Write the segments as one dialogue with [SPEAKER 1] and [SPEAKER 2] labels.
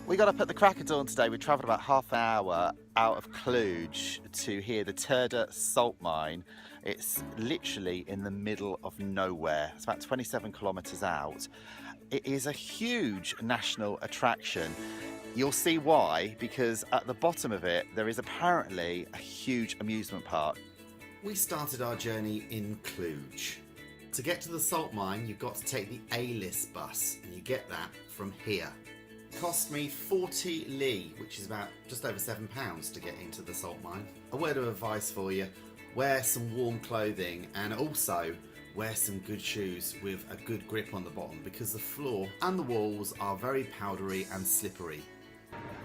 [SPEAKER 1] We got up at the crack of dawn today. We travelled about half an hour out of Cluj to hear the Terda salt mine. It's literally in the middle of nowhere. It's about 27 kilometres out. It is a huge national attraction. You'll see why, because at the bottom of it, there is apparently a huge amusement park.
[SPEAKER 2] We started our journey in Cluj. To get to the salt mine, you've got to take the A-list bus, and you get that from here. It cost me 40 li, which is about just over £7 to get into the salt mine. A word of advice for you: wear some warm clothing, and also wear some good shoes with a good grip on the bottom, because the floor and the walls are very powdery and slippery.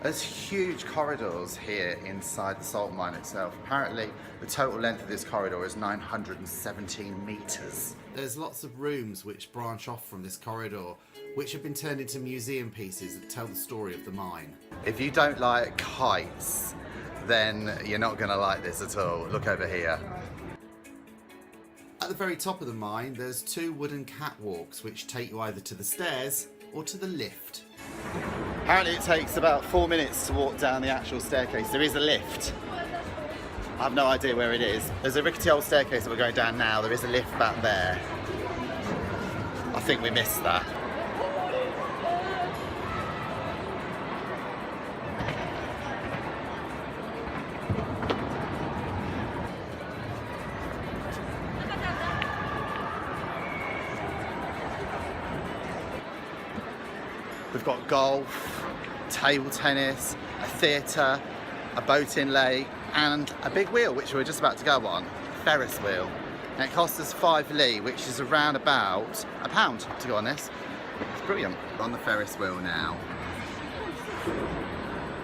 [SPEAKER 1] There's huge corridors here inside the salt mine itself. Apparently, the total length of this corridor is 917 metres.
[SPEAKER 2] There's lots of rooms which branch off from this corridor, which have been turned into museum pieces that tell the story of the mine.
[SPEAKER 1] If you don't like heights, then you're not going to like this at all. Look over here.
[SPEAKER 2] At the very top of the mine, there's two wooden catwalks which take you either to the stairs or to the lift.
[SPEAKER 1] Apparently it takes about 4 minutes to walk down the actual staircase. There is a lift. I have no idea where it is. There's a rickety old staircase that we're going down now. There is a lift back there. I think we missed that. We've got golf, table tennis, a theatre, a boating lake, and a big wheel, which we're just about to go on, a Ferris wheel. And it cost us 5 li, which is around about £1 to go on this. It's brilliant. We're on the Ferris wheel now.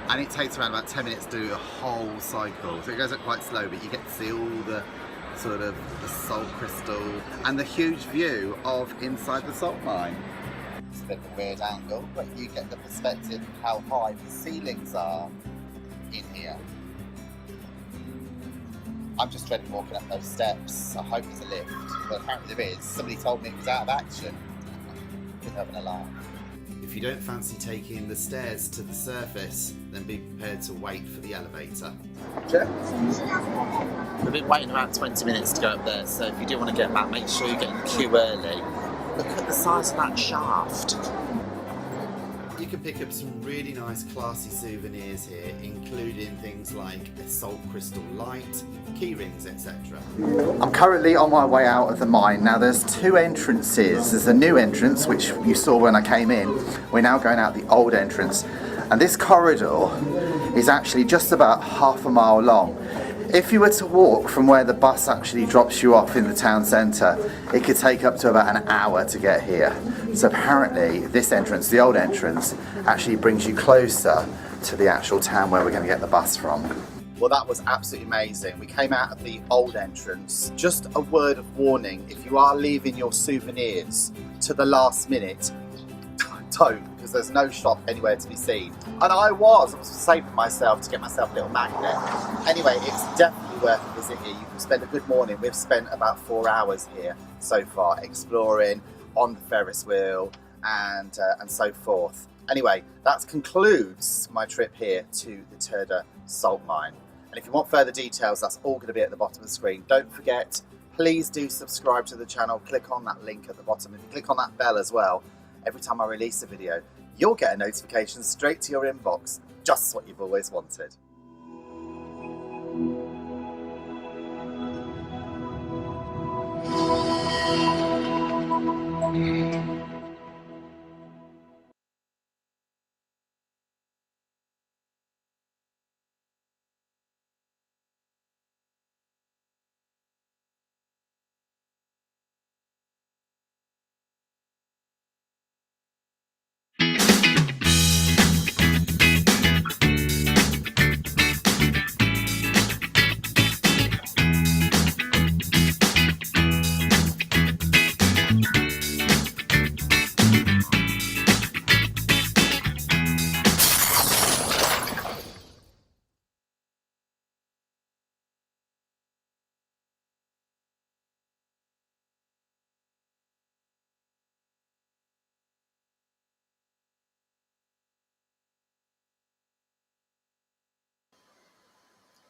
[SPEAKER 1] And it takes around about 10 minutes to do the whole cycle. So it goes up quite slow, but you get to see all the sort of the salt crystal and the huge view of inside the salt mine. It's a bit of a weird angle, but you get the perspective of how high the ceilings are in here. I'm just dreading walking up those steps. I hope there's a lift, but apparently there is. Somebody told me it was out of action. We're having a laugh.
[SPEAKER 2] If you don't fancy taking the stairs to the surface, then be prepared to wait for the elevator.
[SPEAKER 1] We've been waiting around 20 minutes to go up there, so if you do want to get back, make sure you get in the queue early. Look at the size of that shaft.
[SPEAKER 2] You can pick up some really nice classy souvenirs here, including things like a salt crystal light, key rings, etc.
[SPEAKER 1] I'm currently on my way out of the mine. Now there's two entrances. There's a new entrance, which you saw when I came in. We're now going out the old entrance. And this corridor is actually just about half a mile long. If you were to walk from where the bus actually drops you off in the town centre, it could take up to about an hour to get here. So apparently this entrance, the old entrance, actually brings you closer to the actual town where we're going to get the bus from. Well, that was absolutely amazing. We came out of the old entrance. Just a word of warning, if you are leaving your souvenirs to the last minute, don't, because there's no shop anywhere to be seen. And I was saving myself to get myself a little magnet. Anyway, it's definitely worth a visit here. You can spend a good morning. We've spent about 4 hours here so far, exploring on the Ferris wheel and so forth. Anyway, that concludes my trip here to the Terda salt mine. And if you want further details, that's all going to be at the bottom of the screen. Don't forget, please do subscribe to the channel. Click on that link at the bottom. If you click on that bell as well, every time I release a video, you'll get a notification straight to your inbox, just what you've always wanted.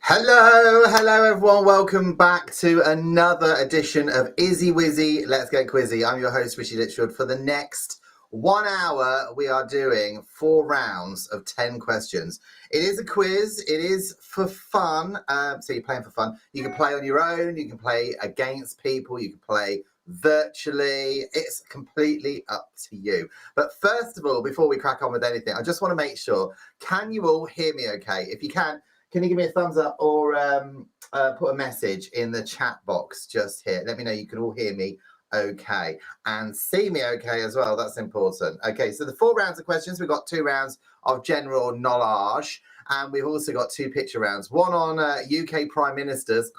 [SPEAKER 1] Hello everyone, welcome back to another edition of Izzy Wizzy Let's Get Quizzy. I'm your host Richie Litchfield. For the next 1 hour we are doing 4 rounds of 10 questions. It is a quiz, it is for fun, so you're playing for fun. You can play on your own, you can play against people, you can play virtually. It's completely up to you. But first of all, before we crack on with anything, I just want to make sure, can you all hear me okay? If you can you give me a thumbs up or put a message in the chat box just here? Let me know you can all hear me okay and see me okay as well. That's important. Okay, so the 4 rounds of questions. We've got 2 rounds of general knowledge, and we've also got 2 picture rounds. One on UK Prime Ministers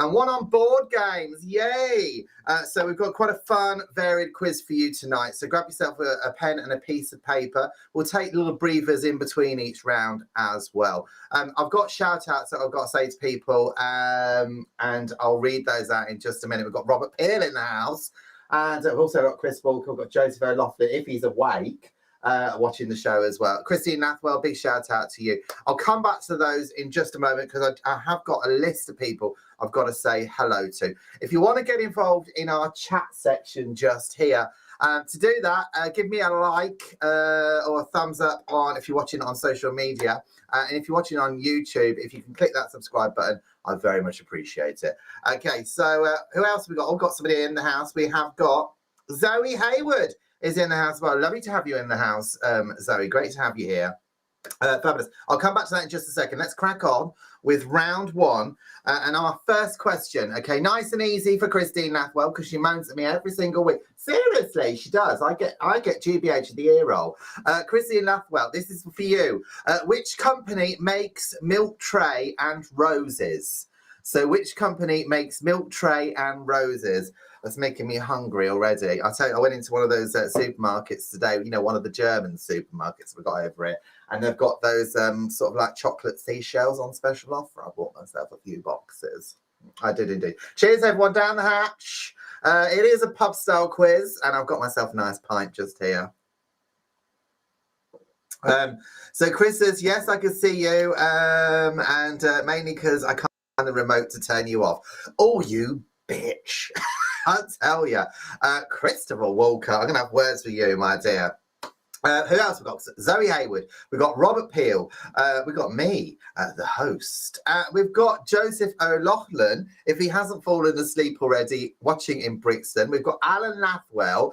[SPEAKER 1] and one on board games. Yay! So we've got quite a fun, varied quiz for you tonight. So grab yourself a pen and a piece of paper. We'll take little breathers in between each round as well. I've got shout outs that I've got to say to people, and I'll read those out in just a minute. We've got Robert Peel in the house, and I've also got Chris Walker. We've got Joseph O'Loughlin, if he's awake, watching the show as well. Christine Nathwell, big shout out to you. I'll come back to those in just a moment because I have got a list of people I've got to say hello to. If you want to get involved in our chat section just here, to do that, give me a like or a thumbs up on if you're watching on social media. And if you're watching on YouTube, if you can click that subscribe button, I very much appreciate it. Okay, so who else have we got? I've got somebody in the house. We have got Zoe Hayward is in the house. Well, lovely to have you in the house, Zoe. Great to have you here. Fabulous. I'll come back to that in just a second. Let's crack on with round 1 and our first question. Okay, nice and easy for Christine Nathwell because she moans at me every single week. Seriously, she does. I get GBH of the ear roll. Christine Nathwell, this is for you. Which company makes Milk Tray and Roses? So which company makes Milk Tray and Roses? That's making me hungry already. I tell you, I went into one of those supermarkets today, you know, one of the German supermarkets we got over here, and they've got those sort of like chocolate seashells on special offer. I bought myself a few boxes. I did indeed. Cheers, everyone, down the hatch. It is a pub style quiz, and I've got myself a nice pint just here. So Chris says, yes, I can see you, and mainly because I can't find the remote to turn you off. Oh, you bitch. I tell you. Christopher Walker, I'm going to have words for you, my dear. Who else we got? Zoe Hayward. We've got Robert Peel. We've got me, the host. We've got Joseph O'Loughlin, if he hasn't fallen asleep already, watching in Brixton. We've got Alan Nathwell,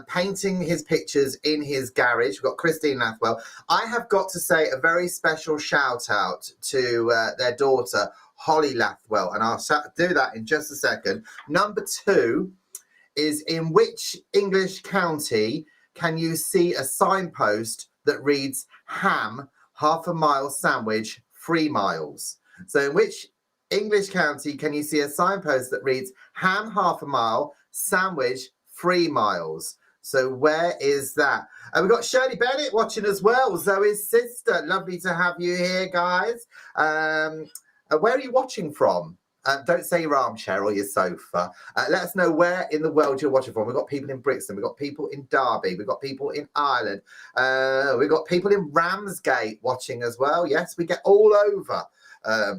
[SPEAKER 1] painting his pictures in his garage. We've got Christine Nathwell. I have got to say a very special shout out to their daughter, Holly Lathwell, and I'll do that in just a second. Number 2 is, in which English county can you see a signpost that reads ham, half a mile sandwich, 3 miles? So in which English county can you see a signpost that reads ham, half a mile, sandwich, 3 miles? So where is that? And we've got Shirley Bennett watching as well, Zoe's sister. Lovely to have you here, guys. Where are you watching from? Don't say your armchair or your sofa. Let us know where in the world you're watching from. We've got people in Brixton. We've got people in Derby. We've got people in Ireland. We've got people in Ramsgate watching as well. Yes, we get all over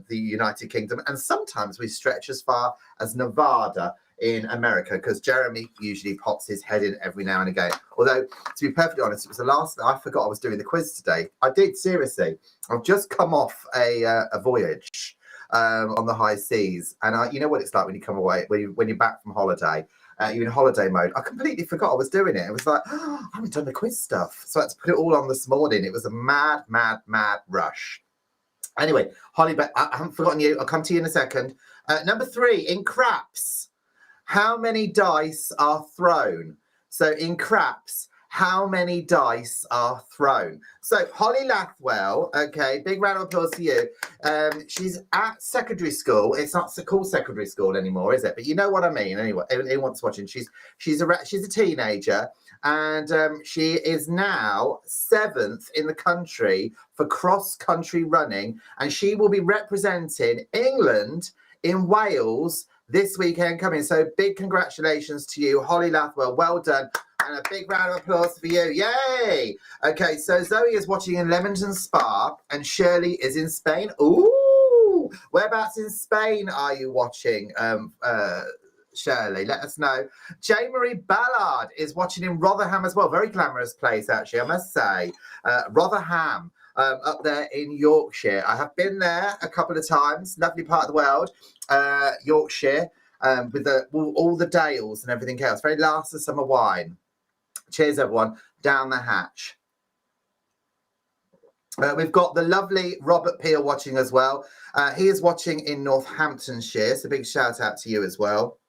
[SPEAKER 1] the United Kingdom. And sometimes we stretch as far as Nevada in America, because Jeremy usually pops his head in every now and again. Although, to be perfectly honest, it was the last I forgot I was doing the quiz today. I did, seriously. I've just come off a voyage on the high seas, and you know what it's like when you come away, when you're back from holiday, you're in holiday mode. I completely forgot I was doing it. It was like, oh, I haven't done the quiz stuff, so I had to put it all on this morning. It was a mad rush. Anyway, Holly, I haven't forgotten you. I'll come to you in a second. Number 3, in craps, how many dice are thrown? So in craps, how many dice are thrown? So Holly Lathwell, okay, big round of applause to you. She's at secondary school. It's not called secondary school anymore, is it? But you know what I mean. Anyway, anyone's watching. She's a teenager, and she is now 7th in the country for cross-country running, and she will be representing England in Wales this weekend coming. So big congratulations to you, Holly Lathwell. Well done. And a big round of applause for you. Yay! Okay, so Zoe is watching in Leamington Spa and Shirley is in Spain. Ooh! Whereabouts in Spain are you watching, Shirley? Let us know. Jane Marie Ballard is watching in Rotherham as well. Very glamorous place, actually, I must say. Rotherham, up there in Yorkshire. I have been there a couple of times. Lovely part of the world, Yorkshire, with all the dales and everything else. Very last of summer wine. Cheers, everyone. Down the hatch. We've got the lovely Robert Peel watching as well. He is watching in Northamptonshire, so big shout out to you as well.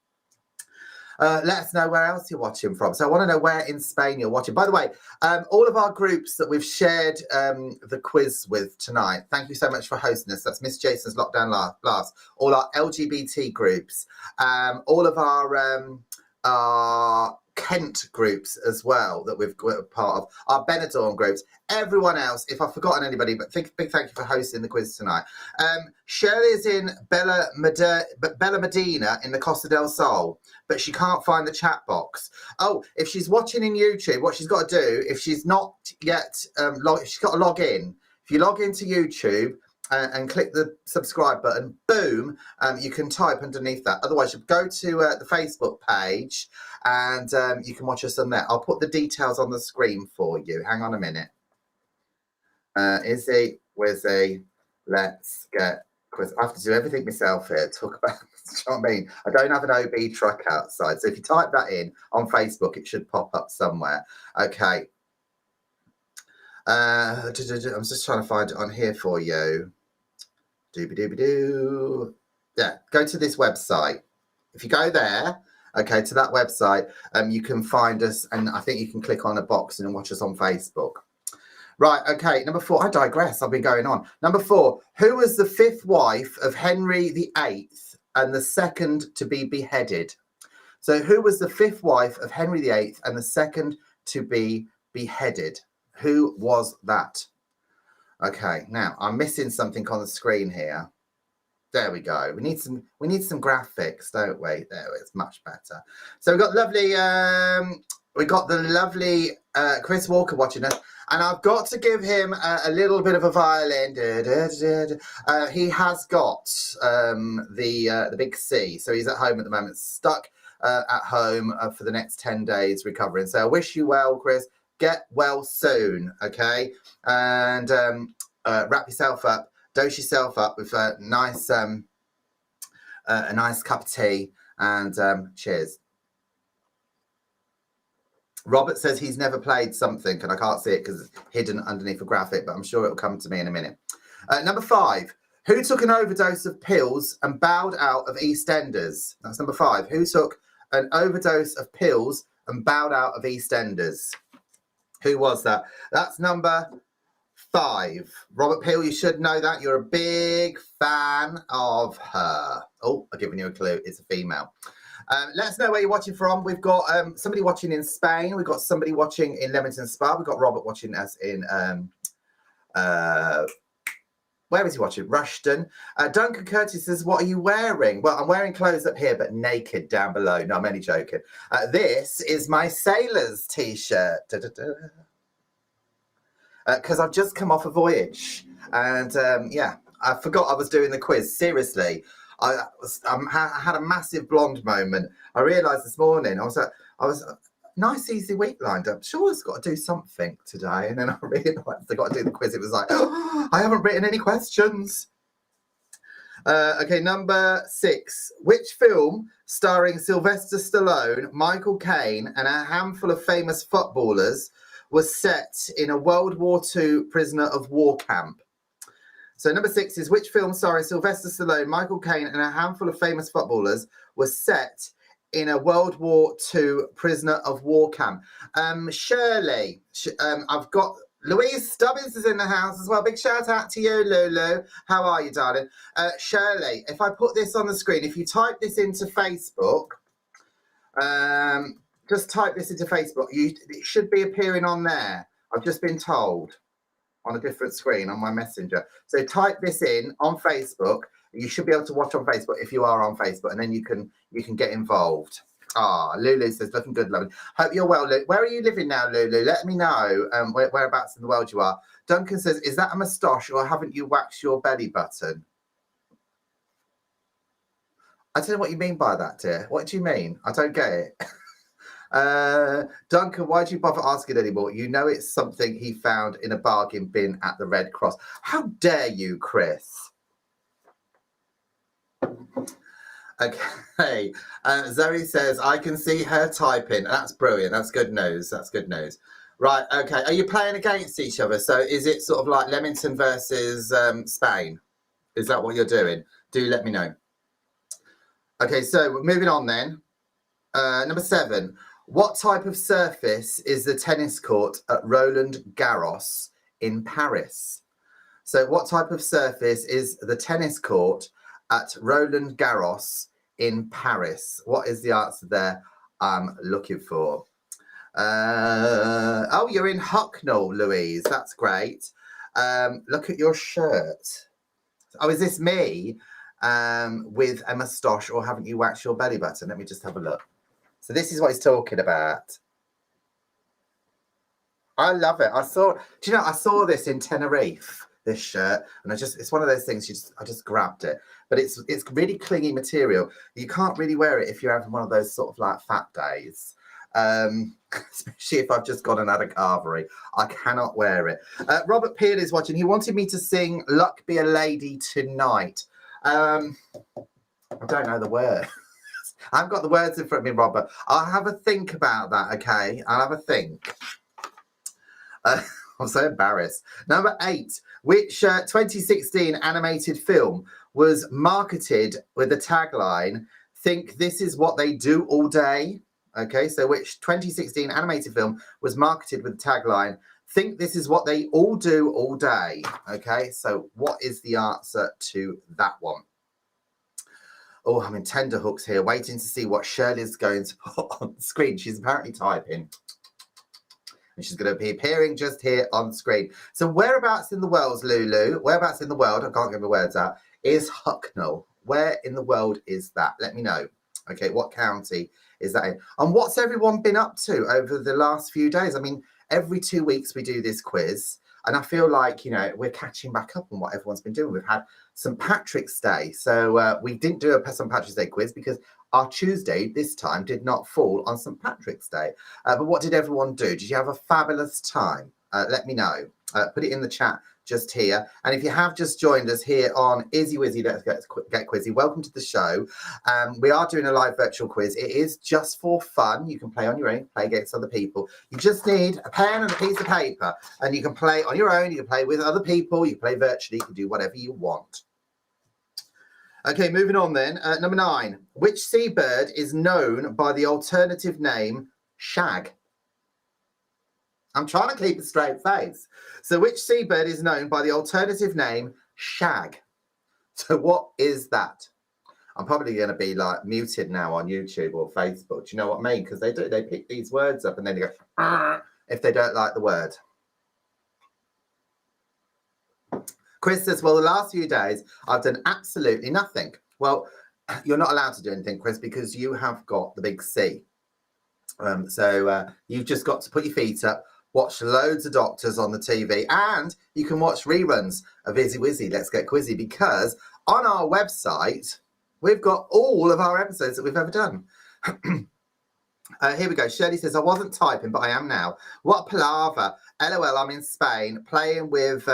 [SPEAKER 1] Let us know where else you're watching from. So I want to know where in Spain you're watching. By the way, all of our groups that we've shared the quiz with tonight, thank you so much for hosting us. That's Miss Jason's Lockdown Last. All our LGBT groups, all of our Kent groups as well that we're part of, our Benidorm groups, everyone else, if I've forgotten anybody, but big thank you for hosting the quiz tonight. Shirley is in Bella Medina in the Costa del Sol, but she can't find the chat box. Oh, if she's watching in YouTube, what she's got to do, if she's not yet, she's got to log in. If you log into YouTube, and click the subscribe button, boom, you can type underneath that. Otherwise, you go to the Facebook page and you can watch us on there. I'll put the details on the screen for you. Hang on a minute. Izzy, Wizzy, let's get quiz. I have to do everything myself here. Talk about, you know what I mean? I don't have an OB truck outside. So if you type that in on Facebook, it should pop up somewhere. Okay. I'm just trying to find it on here for you. Doobie-doobie-doo. Yeah, go to this website. If you go there, okay, to that website, you can find us, and I think you can click on a box and watch us on Facebook. Right, okay, number 4. I digress. I've been going on. Number 4. Who was the 5th wife of Henry VIII and the 2nd to be beheaded? So who was the 5th wife of Henry VIII and the 2nd to be beheaded? Who was that? Okay, now I'm missing something on the screen here. There we go. We need some graphics, don't we? There, it's much better. So we've got the lovely Chris Walker watching us, and I've got to give him a little bit of a violin. He has got the big C, so he's at home at the moment, stuck at home for the next 10 days recovering. So I wish you well, Chris. Get well soon, okay? And wrap yourself up, dose yourself up with a nice cup of tea, and cheers. Robert says he's never played something, and I can't see it because it's hidden underneath a graphic, but I'm sure it'll come to me in a minute. Number 5. Who took an overdose of pills and bowed out of EastEnders? That's number 5. Who took an overdose of pills and bowed out of EastEnders? Who was that? That's number 5. Robert Peel, you should know that. You're a big fan of her. Oh, I've given you a clue. It's a female. Let us know where you're watching from. We've got somebody watching in Spain. We've got somebody watching in Leamington Spa. We've got Robert watching us in... where is he watching? Rushden. Duncan Curtis says, what are you wearing? Well, I'm wearing clothes up here, but naked down below. No, I'm only joking. This is my sailor's T-shirt. Because I've just come off a voyage. And, yeah, I forgot I was doing the quiz. Seriously. I had a massive blonde moment. I realised this morning, I was nice, easy week lined up. Sure, I've got to do something today. And then I realised I got to do the quiz. It was like, oh, I haven't written any questions. Okay, number 6. Which film starring Sylvester Stallone, Michael Caine, and a handful of famous footballers was set in a World War II prisoner of war camp? So number 6 is which film starring Sylvester Stallone, Michael Caine, and a handful of famous footballers was set in a World War II prisoner of war camp? Shirley, I've got Louise Stubbins is in the house as well. Big shout out to you, Lulu. How are you, darling? Shirley, if I put this on the screen, if you type this into Facebook, just type this into Facebook. It should be appearing on there. I've just been told on a different screen on my messenger. So type this in on Facebook. You should be able to watch on Facebook if you are on Facebook, and then you can get involved. Lulu says, looking good, lovely. Hope you're well, Lulu. Where are you living now, Lulu? Let me know whereabouts in the world you are. Duncan says, is that a moustache or haven't you waxed your belly button? I don't know what you mean by that, dear. What do you mean? I don't get it. Duncan, why do you bother asking anymore? You know it's something he found in a bargain bin at the Red Cross. How dare you, Chris? Okay. Zoe says, I can see her typing. That's brilliant. That's good news. That's good news. Right, okay. Are you playing against each other? So is it sort of like Leamington versus Spain? Is that what you're doing? Do let me know. Okay, so we're moving on then. Number 7. What type of surface is the tennis court at Roland Garros in Paris? So what type of surface is the tennis court at Roland Garros in Paris? What is the answer there I'm looking for? Oh, you're in Hucknall, Louise. That's great. Look at your shirt. Oh, is this me with a moustache, or haven't you waxed your belly button? Let me just have a look. So this is what he's talking about. I love it. I saw this in Tenerife, this shirt, and it's one of those things I just grabbed it. But it's really clingy material. You can't really wear it if you're having one of those sort of like fat days. Especially if I've just gone and had a carvery. I cannot wear it. Robert Peel is watching. He wanted me to sing Luck Be a Lady Tonight. I don't know the words. I've got the words in front of me, Robert. I'll have a think about that, okay? I'll have a think. I'm so embarrassed. Number 8. Which 2016 animated film was marketed with the tagline, think this is what they do all day? Okay, so which 2016 animated film was marketed with the tagline, think this is what they all do all day? Okay, so what is the answer to that one? Oh, I'm in tenterhooks here, waiting to see what Shirley's going to put on the screen. She's apparently typing. And she's going to be appearing just here on screen. So whereabouts in the world, Lulu, whereabouts in the world, I can't get my words out, is Hucknall? Where in the world is that? Let me know. Okay, what county is that in? And what's everyone been up to over the last few days? I mean, every 2 weeks we do this quiz. And I feel like, we're catching back up on what everyone's been doing. We've had St. Patrick's Day. So we didn't do a St. Patrick's Day quiz because our Tuesday this time did not fall on St. Patrick's Day. But what did everyone do? Did you have a fabulous time? Let me know. Put it in the chat just here. And if you have just joined us here on Izzy Wizzy, Let's Get Quizzy, welcome to the show. We are doing a live virtual quiz. It is just for fun. You can play on your own, play against other people. You just need a pen and a piece of paper, and you can play on your own. You can play with other people. You can play virtually. You can do whatever you want. Okay, moving on then. Number 9. Which seabird is known by the alternative name shag? I'm trying to keep a straight face. So which seabird is known by the alternative name shag? So what is that? I'm probably going to be like muted now on YouTube or Facebook. Do you know what I mean? Because they pick these words up and then they go if they don't like the word. Chris says, well, the last few days I've done absolutely nothing. Well, you're not allowed to do anything, Chris, because you have got the big C. So you've just got to put your feet up, watch loads of doctors on the TV, and you can watch reruns of Izzy Wizzy, Let's Get Quizzy, because on our website, we've got all of our episodes that we've ever done. Here we go. Shirley says, I wasn't typing, but I am now. What palaver. LOL, I'm in Spain playing with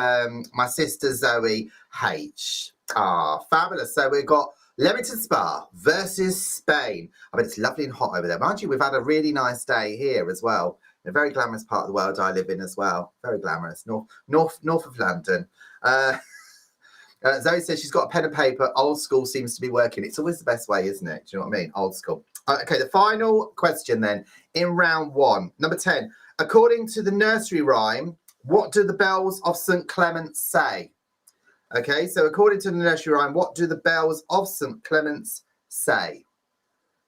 [SPEAKER 1] my sister Zoe H. Fabulous. So we've got Leamington Spa versus Spain. I mean, it's lovely and hot over there. Mind you, we've had a really nice day here as well. In a very glamorous part of the world I live in as well. Very glamorous. North of London. Zoe says she's got a pen and paper. Old school seems to be working. It's always the best way, isn't it? Do you know what I mean? Old school. Okay, the final question then in round 1. Number 10. According to the nursery rhyme, what do the bells of St. Clement's say? Okay, so according to the nursery rhyme, what do the bells of St. Clement's say?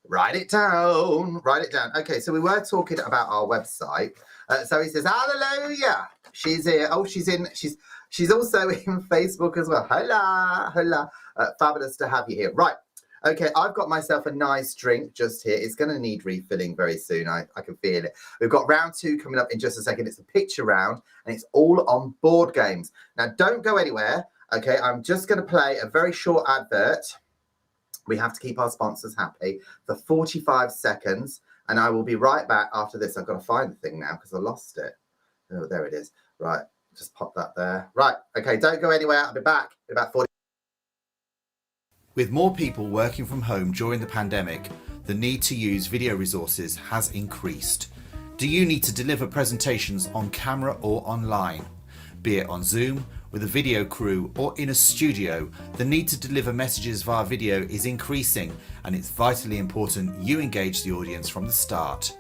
[SPEAKER 1] Write it down. Write it down. Okay, so we were talking about our website. Zoe says, hallelujah. She's here. Oh, she's also in Facebook as well. Hola, hola. Fabulous to have you here. Right. Okay, I've got myself a nice drink just here. It's going to need refilling very soon. I can feel it. We've got round 2 coming up in just a second. It's a picture round, and it's all on board games. Now, don't go anywhere. Okay, I'm just going to play a very short advert. We have to keep our sponsors happy for 45 seconds. And I will be right back after this. I've got to find the thing now because I lost it. Oh, there it is. Right. Just pop that there. Right. Okay. Don't go anywhere. I'll be back in about 40.
[SPEAKER 2] With more people working from home during the pandemic, the need to use video resources has increased. Do you need to deliver presentations on camera or online? Be it on Zoom, with a video crew, or in a studio, the need to deliver messages via video is increasing, and it's vitally important you engage the audience from the start.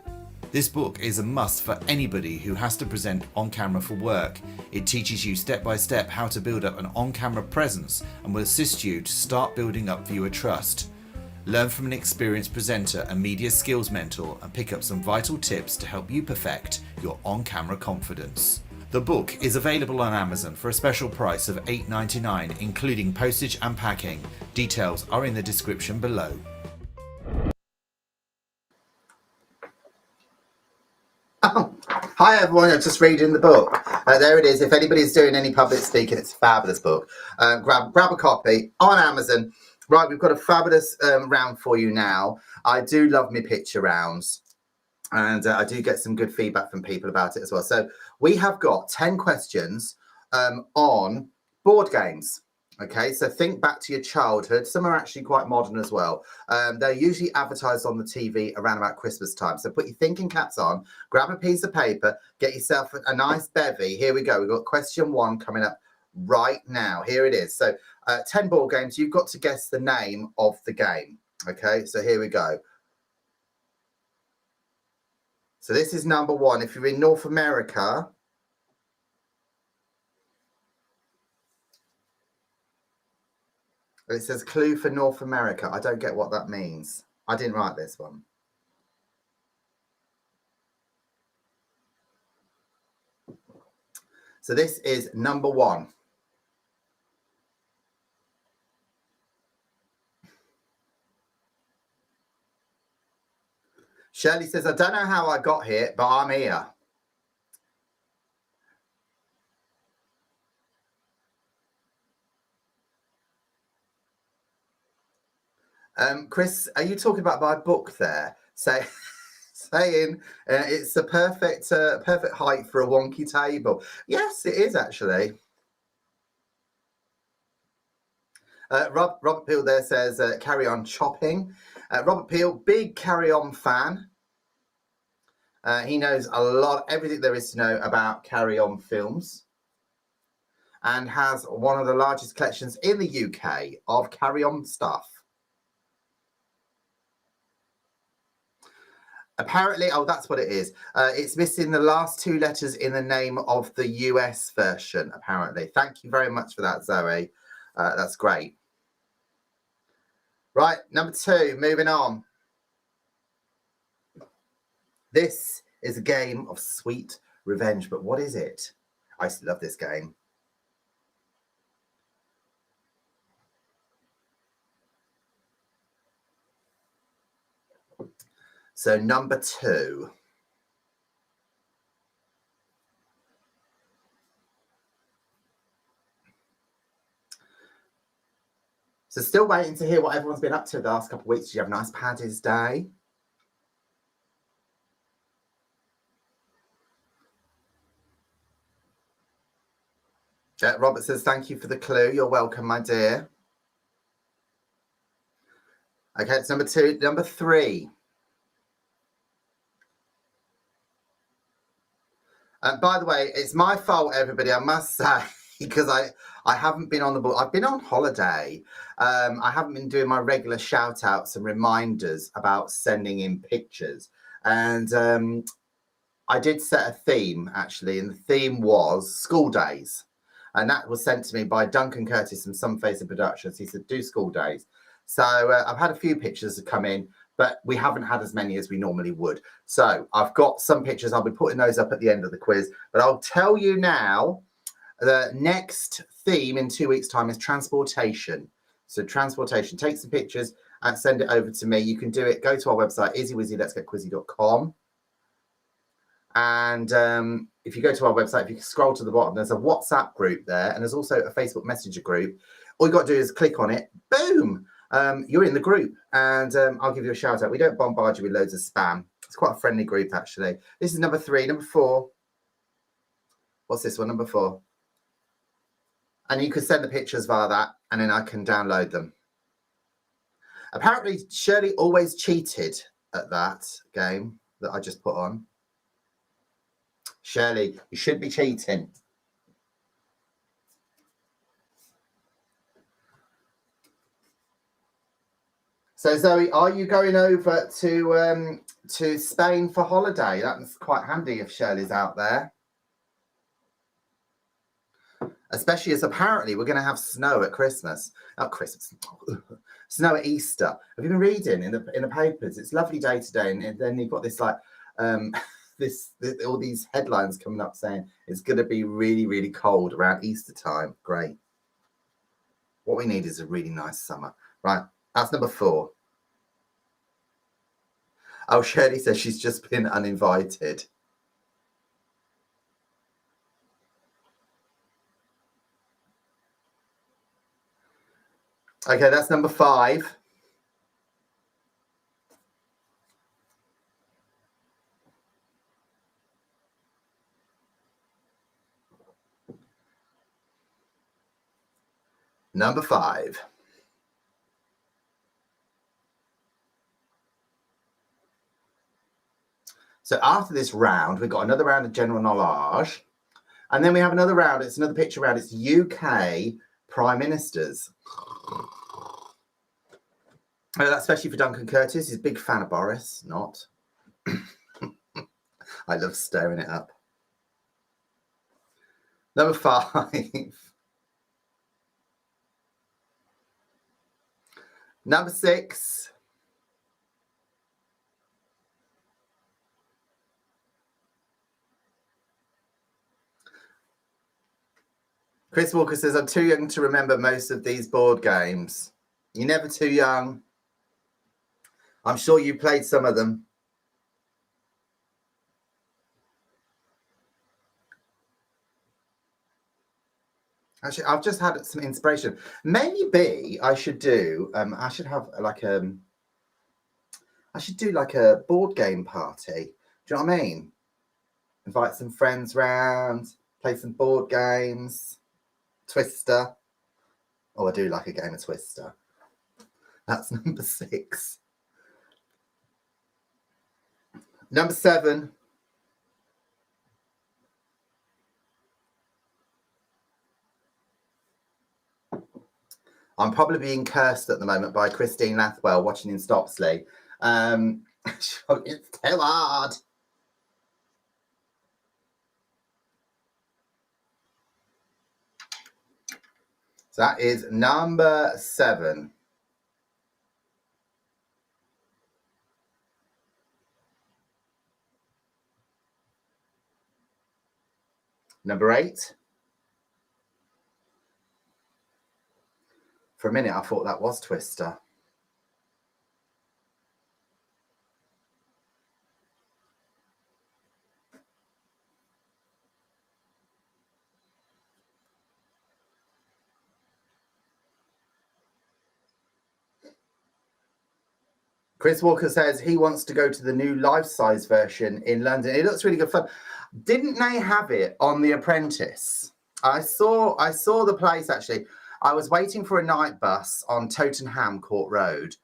[SPEAKER 2] This book is a must for anybody who has to present on camera for work. It teaches you step by step how to build up an on-camera presence and will assist you to start building up viewer trust. Learn from an experienced presenter and media skills mentor and pick up some vital tips to help you perfect your on-camera confidence. The book is available on Amazon for a special price of $8.99, including postage and packing. Details are in the description below.
[SPEAKER 1] Oh, hi everyone, I'm just reading the book. There it is. If anybody's doing any public speaking, it's a fabulous book. Grab a copy on Amazon. Right, we've got a fabulous round for you now. I do love my picture rounds. And I do get some good feedback from people about it as well. So we have got 10 questions on board games. Okay, so think back to your childhood. Some are actually quite modern as well. They're usually advertised on the TV around about Christmas time. So put your thinking caps on, grab a piece of paper, get yourself a nice bevy. Here we go. We've got question 1 coming up right now. Here it is. So 10 board games. You've got to guess the name of the game. Okay, so here we go. So this is number 1. If you're in North America, it says clue for North America. I don't get what that means. I didn't write this one. So this is number 1. Shirley says, I don't know how I got here, but I'm here. Chris, are you talking about my book there? Saying it's a perfect height for a wonky table. Yes, it is actually. Robert Peel there says, carry on chopping. Robert Peel, big Carry On fan. He knows everything there is to know about Carry On films, and has one of the largest collections in the UK of Carry On stuff. Apparently, that's what it is. It's missing the last 2 letters in the name of the US version, apparently. Thank you very much for that, Zoe. That's great. Right, number 2, moving on. This is a game of sweet revenge, but what is it? I used to love this game. So number 2. So still waiting to hear what everyone's been up to the last couple of weeks. Did you have a nice Paddy's Day? Robert says, thank you for the clue. You're welcome, my dear. Okay, it's number 2. Number 3. By the way, it's my fault, everybody, I must say, because I haven't been on the book. I've been on holiday. I haven't been doing my regular shout outs and reminders about sending in pictures. And I did set a theme, actually, and the theme was school days. And that was sent to me by Duncan Curtis from Some Face of Productions. He said, do school days. So I've had a few pictures that come in, but we haven't had as many as we normally would. So I've got some pictures. I'll be putting those up at the end of the quiz. But I'll tell you now, the next theme in 2 weeks' time is transportation. So transportation. Take some pictures and send it over to me. You can do it. Go to our website, izzywizzy.letsgetquizzy.com. And if you go to our website, if you scroll to the bottom, there's a WhatsApp group there. And there's also a Facebook Messenger group. All you got to do is click on it. Boom. you're in the group, and I'll give you a shout out. We don't bombard you with loads of spam. It's quite a friendly group, actually. This is number 3. Number 4. What's this one? Number 4. And you can send the pictures via that, and then I can download them. Apparently, Shirley always cheated at that game that I just put on. Shirley, you should be cheating. So Zoe, are you going over to Spain for holiday? That's quite handy if Shirley's out there. Especially as apparently we're going to have snow at Christmas. Not Christmas. Snow at Easter. Have you been reading in the papers? It's a lovely day today, and then you've got this like all these headlines coming up saying it's going to be really, really cold around Easter time. Great. What we need is a really nice summer. Right. That's number 4. Oh, Shirley says she's just been uninvited. Okay, that's number 5. Number 5. So after this round, we've got another round of general knowledge. And then we have another round. It's another picture round. It's UK Prime Ministers. That's especially for Duncan Curtis. He's a big fan of Boris. Not. I love stirring it up. Number 5. Number 6. Chris Walker says, I'm too young to remember most of these board games. You're never too young. I'm sure you played some of them. Actually, I've just had some inspiration. Maybe I should do, I should do like a board game party. Do you know what I mean? Invite some friends round, play some board games. Twister. Oh, I do like a game of Twister. That's number 6. Number 7. I'm probably being cursed at the moment by Christine Lathwell watching in Stopsley. It's too hard. So that is number 7. Number 8. For a minute, I thought that was Twister. Chris Walker says he wants to go to the new life-size version in London. It looks really good fun. Didn't they have it on The Apprentice? I saw the place, actually. I was waiting for a night bus on Tottenham Court Road.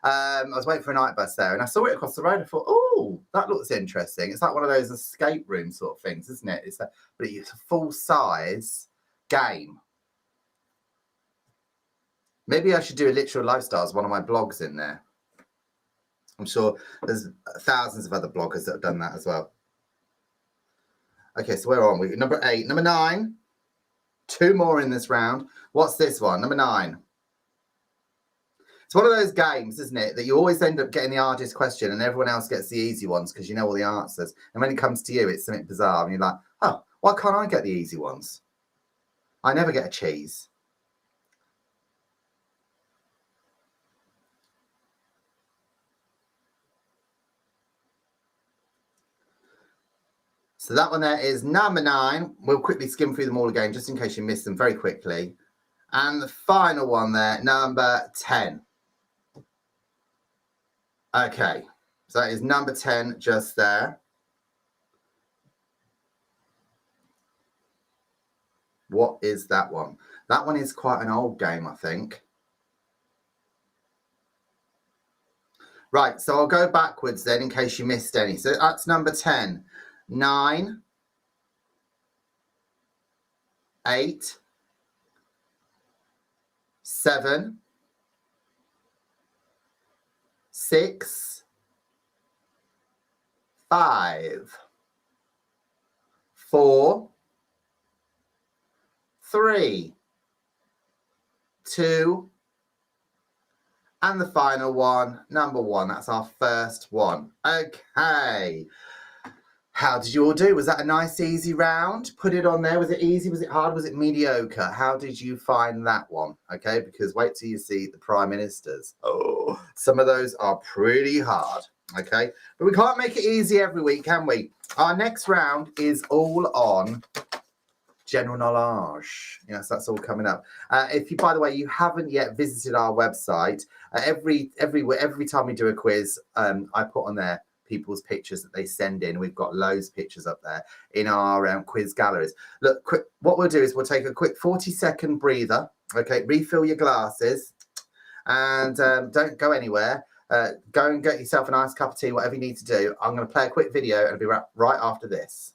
[SPEAKER 1] I was waiting for a night bus there, and I saw it across the road. I thought, oh, that looks interesting. It's like one of those escape room sort of things, isn't it? But it's a full-size game. Maybe I should do a Literal Lifestyles, one of my blogs in there. I'm sure there's thousands of other bloggers that have done that as well. Okay, so where are we? Number 8. Number 9. 2 more in this round. What's this one? Number 9. It's one of those games, isn't it, that you always end up getting the hardest question and everyone else gets the easy ones because you know all the answers. And when it comes to you, it's something bizarre. And you're like, oh, why can't I get the easy ones? I never get a cheese. So that one there is number 9. We'll quickly skim through them all again, just in case you missed them very quickly. And the final one there, number 10. Okay, so that is number 10 just there. What is that one? That one is quite an old game, I think. Right, so I'll go backwards then in case you missed any. So that's number 10. 9, 8, 7, 6, 5, 4, 3, 2, and the final one, number 1. That's our first one. Okay. How did you all do? Was that a nice, easy round? Put it on there. Was it easy? Was it hard? Was it mediocre? How did you find that one? Okay, because wait till you see the Prime Ministers. Oh, some of those are pretty hard. Okay, but we can't make it easy every week, can we? Our next round is all on general knowledge. Yes, that's all coming up. If you, by the way, you haven't yet visited our website, every time we do a quiz, I put on there people's pictures that they send in. We've got loads of pictures up there in our quiz galleries. Look, what we'll do is we'll take a quick 40-second breather. Okay, refill your glasses and don't go anywhere. Go and get yourself a nice cup of tea, whatever you need to do. I'm going to play a quick video and I'll be right after this.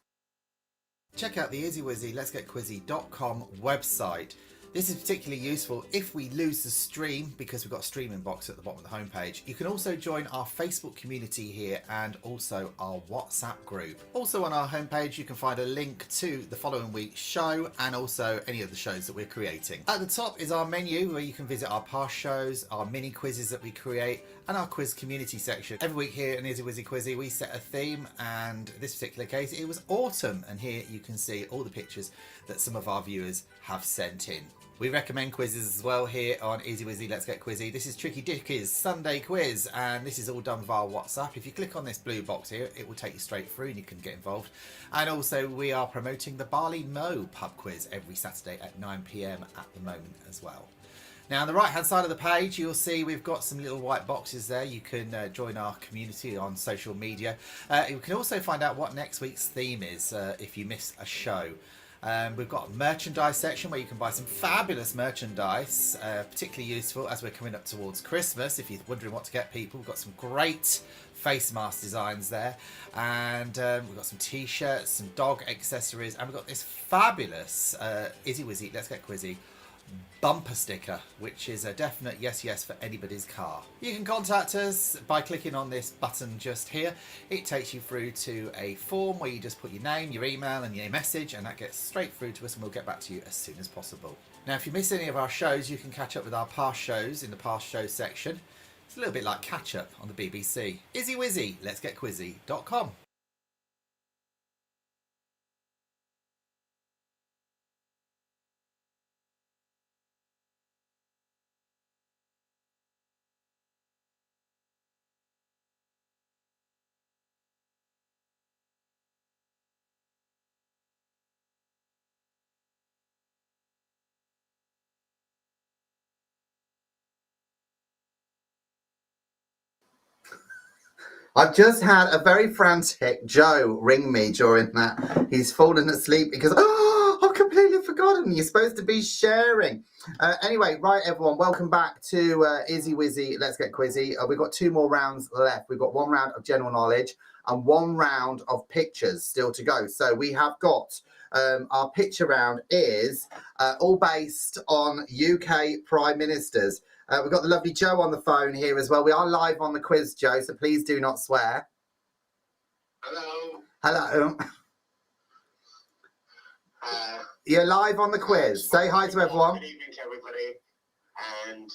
[SPEAKER 1] Check out the EasyWizzy Let's Get Quizzy.com website. This is particularly useful if we lose the stream, because we've got a streaming box at the bottom of the homepage. You can also join our Facebook community here and also our WhatsApp group. Also on our homepage you can find a link to the following week's show and also any of the shows that we're creating. At the top is our menu where you can visit our past shows, our mini quizzes that we create, and our quiz community section. Every week here in EasyWizzy Quizzy we set a theme, and this particular case it was autumn, and here you can see all the pictures that some of our viewers have sent in. We recommend quizzes as well here on EasyWizzy Let's Get Quizzy. This is Tricky Dickie's Sunday quiz, and this is all done via WhatsApp. If you click on this blue box here, it will take you straight through and you can get involved. And also we are promoting the Barley Mow pub quiz every Saturday at 9 PM at the moment as well. Now on the right hand side of the page you'll see we've got some little white boxes there. You can join our community on social media. You can also find out what next week's theme is if you miss a show. We've got a merchandise section where you can buy some fabulous merchandise, particularly useful as we're coming up towards Christmas. If you're wondering what to get people, we've got some great face mask designs there, and we've got some t-shirts, some dog accessories, and we've got this fabulous EasyWizzy Let's Get Quizzy bumper sticker, which is a definite yes for anybody's car. You can contact us by clicking on this button just here. It takes you through to a form where you just put your name, your email and your message, and that gets straight through to us and we'll get back to you as soon as possible. Now if you miss any of our shows, you can catch up with our past shows in the past show section. It's a little bit like catch up on the BBC. EasyWizzy Let's Get Quizzy.com. I've just had a very frantic Joe ring me during that. He's fallen asleep because, I've completely forgotten. You're supposed to be sharing. Anyway, right, everyone, welcome back to EasyWizzy Let's Get Quizzy. We've got 2 more rounds left. We've got 1 round of general knowledge and 1 round of pictures still to go. So we have got our picture round is all based on UK Prime Ministers. We've got the lovely Joe on the phone here as well. We are live on the quiz, Joe, so please do not swear.
[SPEAKER 3] Hello.
[SPEAKER 1] Hello. You're live on the quiz. Say hi to everyone.
[SPEAKER 3] Good evening to everybody. And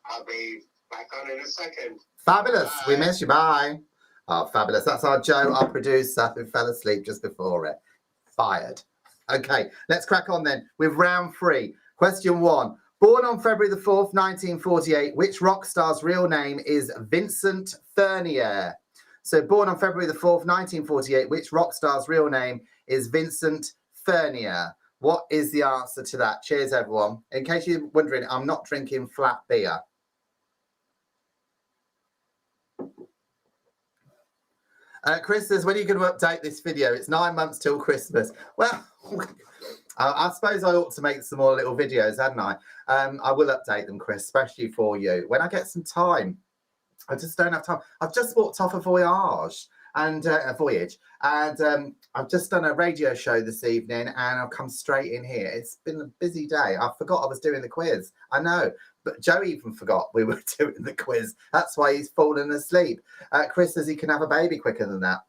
[SPEAKER 3] I'll be back on in a second.
[SPEAKER 1] Fabulous.
[SPEAKER 3] Bye.
[SPEAKER 1] We miss you. Bye. Oh, fabulous. That's our Joe, our producer, who fell asleep just before it. Fired. Okay, let's crack on then with round 3. Question 1. Born on February the 4th, 1948, which rock star's real name is Vincent Furnier? So born on February the 4th, 1948, which rock star's real name is Vincent Furnier? What is the answer to that? Cheers, everyone. In case you're wondering, I'm not drinking flat beer. Chris says, when are you going to update this video? It's 9 months till Christmas. Well, I suppose I ought to make some more little videos, hadn't I? I will update them, Chris, especially for you. When I get some time, I just don't have time. I've just walked off a voyage, and I've just done a radio show this evening, and I've come straight in here. It's been a busy day. I forgot I was doing the quiz. I know, but Joe even forgot we were doing the quiz. That's why he's fallen asleep. Chris says he can have a baby quicker than that.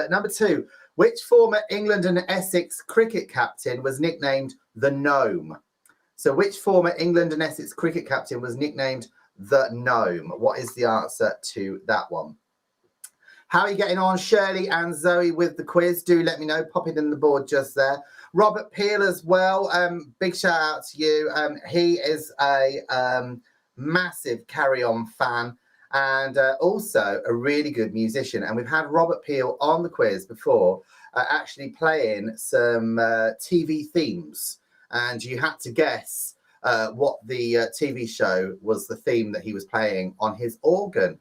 [SPEAKER 1] Number 2, which former England and Essex cricket captain was nicknamed the Gnome? So which former England and Essex cricket captain was nicknamed the Gnome? What is the answer to that one? How are you getting on, Shirley and Zoe, with the quiz? Do let me know. Pop it in the board just there. Robert Peel as well. Big shout out to you. He is a massive Carry On fan and also a really good musician. And we've had Robert Peel on the quiz before, actually playing some TV themes. And you had to guess what the TV show was, the theme that he was playing on his organ.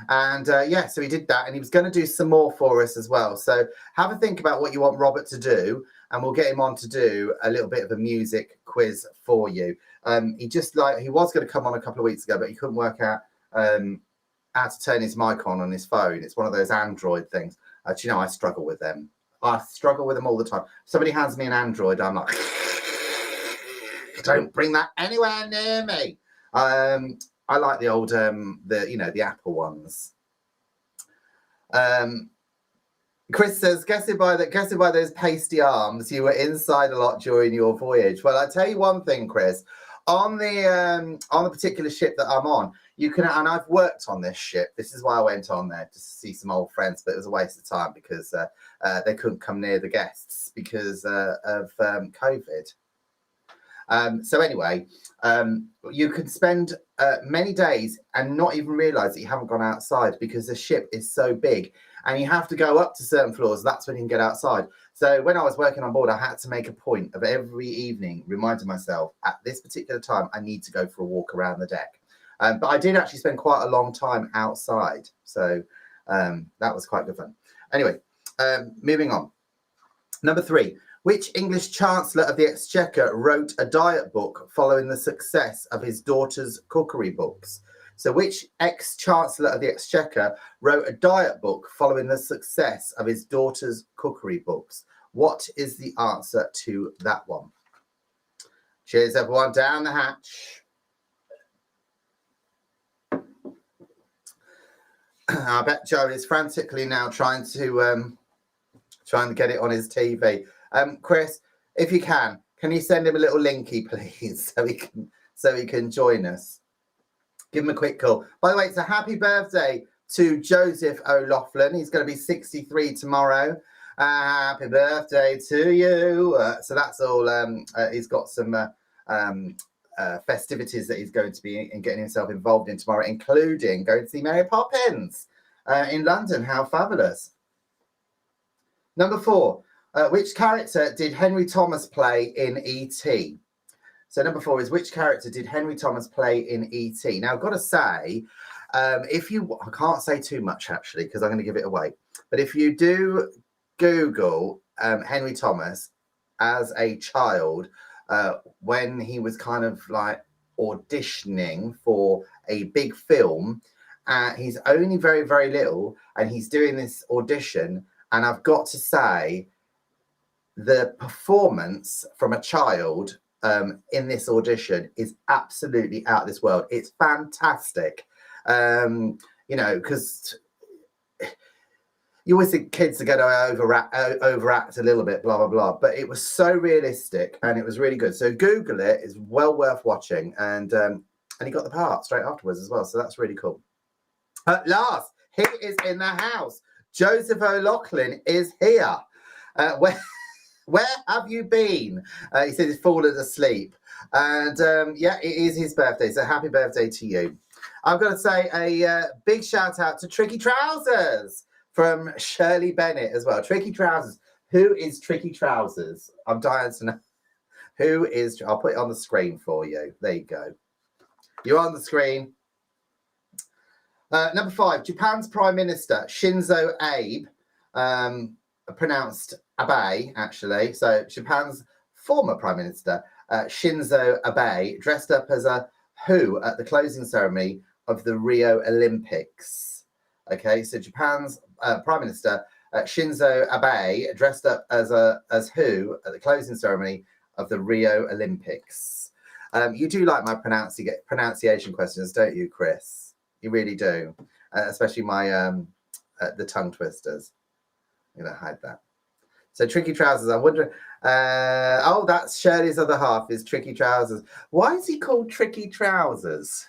[SPEAKER 1] And yeah, so he did that, and he was going to do some more for us as well. So have a think about what you want Robert to do, and we'll get him on to do a little bit of a music quiz for you. He was going to come on a couple of weeks ago, but he couldn't work out how to turn his mic on his phone. It's one of those Android things. Do you know, I struggle with them. I struggle with them all the time. Somebody hands me an Android, I'm like, don't bring that anywhere near me. I like the old, the Apple ones. Chris says, guessing by those pasty arms, you were inside a lot during your voyage. Well, I tell you one thing, Chris. On the particular ship that I'm on, you can, and I've worked on this ship. This is why I went on there, just to see some old friends, but it was a waste of time because they couldn't come near the guests because of COVID. So anyway, you can spend many days and not even realize that you haven't gone outside because the ship is so big and you have to go up to certain floors. That's when you can get outside. So when I was working on board, I had to make a point of every evening reminding myself at this particular time, I need to go for a walk around the deck. But I did actually spend quite a long time outside. So that was quite good fun. Anyway, moving on. Number 3. Which English Chancellor of the Exchequer wrote a diet book following the success of his daughter's cookery books? So which ex-Chancellor of the Exchequer wrote a diet book following the success of his daughter's cookery books? What is the answer to that one? Cheers, everyone. Down the hatch. I bet Joe is frantically now trying to get it on his TV. Chris, if you can you send him a little linky, please, so he can join us? Give him a quick call. By the way, it's a happy birthday to Joseph O'Loughlin. He's going to be 63 tomorrow. Happy birthday to you. So that's all. He's got some festivities that he's going to be getting himself involved in tomorrow, including going to see Mary Poppins in London. How fabulous. Number 4. Which character did Henry Thomas play in E.T.? So number 4 is, which character did Henry Thomas play in E.T.? Now, I've got to say, I can't say too much, actually, because I'm going to give it away. But if you do Google Henry Thomas as a child, when he was kind of like auditioning for a big film, he's only very, very little, and he's doing this audition. And I've got to say, the performance from a child in this audition is absolutely out of this world. It's fantastic. Because you always think kids are going to overact a little bit, blah, blah, blah. But it was so realistic and it was really good. So Google it. It's well worth watching. And he got the part straight afterwards as well. So that's really cool. At last, he is in the house. Joseph O'Loughlin is here. Where have you been? He said he's fallen asleep. And yeah, it is his birthday. So happy birthday to you. I've got to say a big shout out to Tricky Trousers from Shirley Bennett as well. Tricky Trousers, Who is Tricky Trousers? I'm dying to know. Who is? I'll put it on the screen for you. There you go. You're on the screen. Number 5, Japan's Prime Minister Shinzo Abe, pronounced Abe actually. So Japan's former Prime Minister Shinzo Abe dressed up as a who at the closing ceremony of the Rio Olympics. Okay, so Japan's Prime Minister Shinzo Abe dressed up as who at the closing ceremony of the Rio Olympics. You do like my pronunciation questions, don't you, Chris? You really do, especially my the tongue twisters. I'm gonna hide that. So Tricky Trousers. I wonder. Oh, that's Shirley's other half. Is Tricky Trousers? Why is he called Tricky Trousers?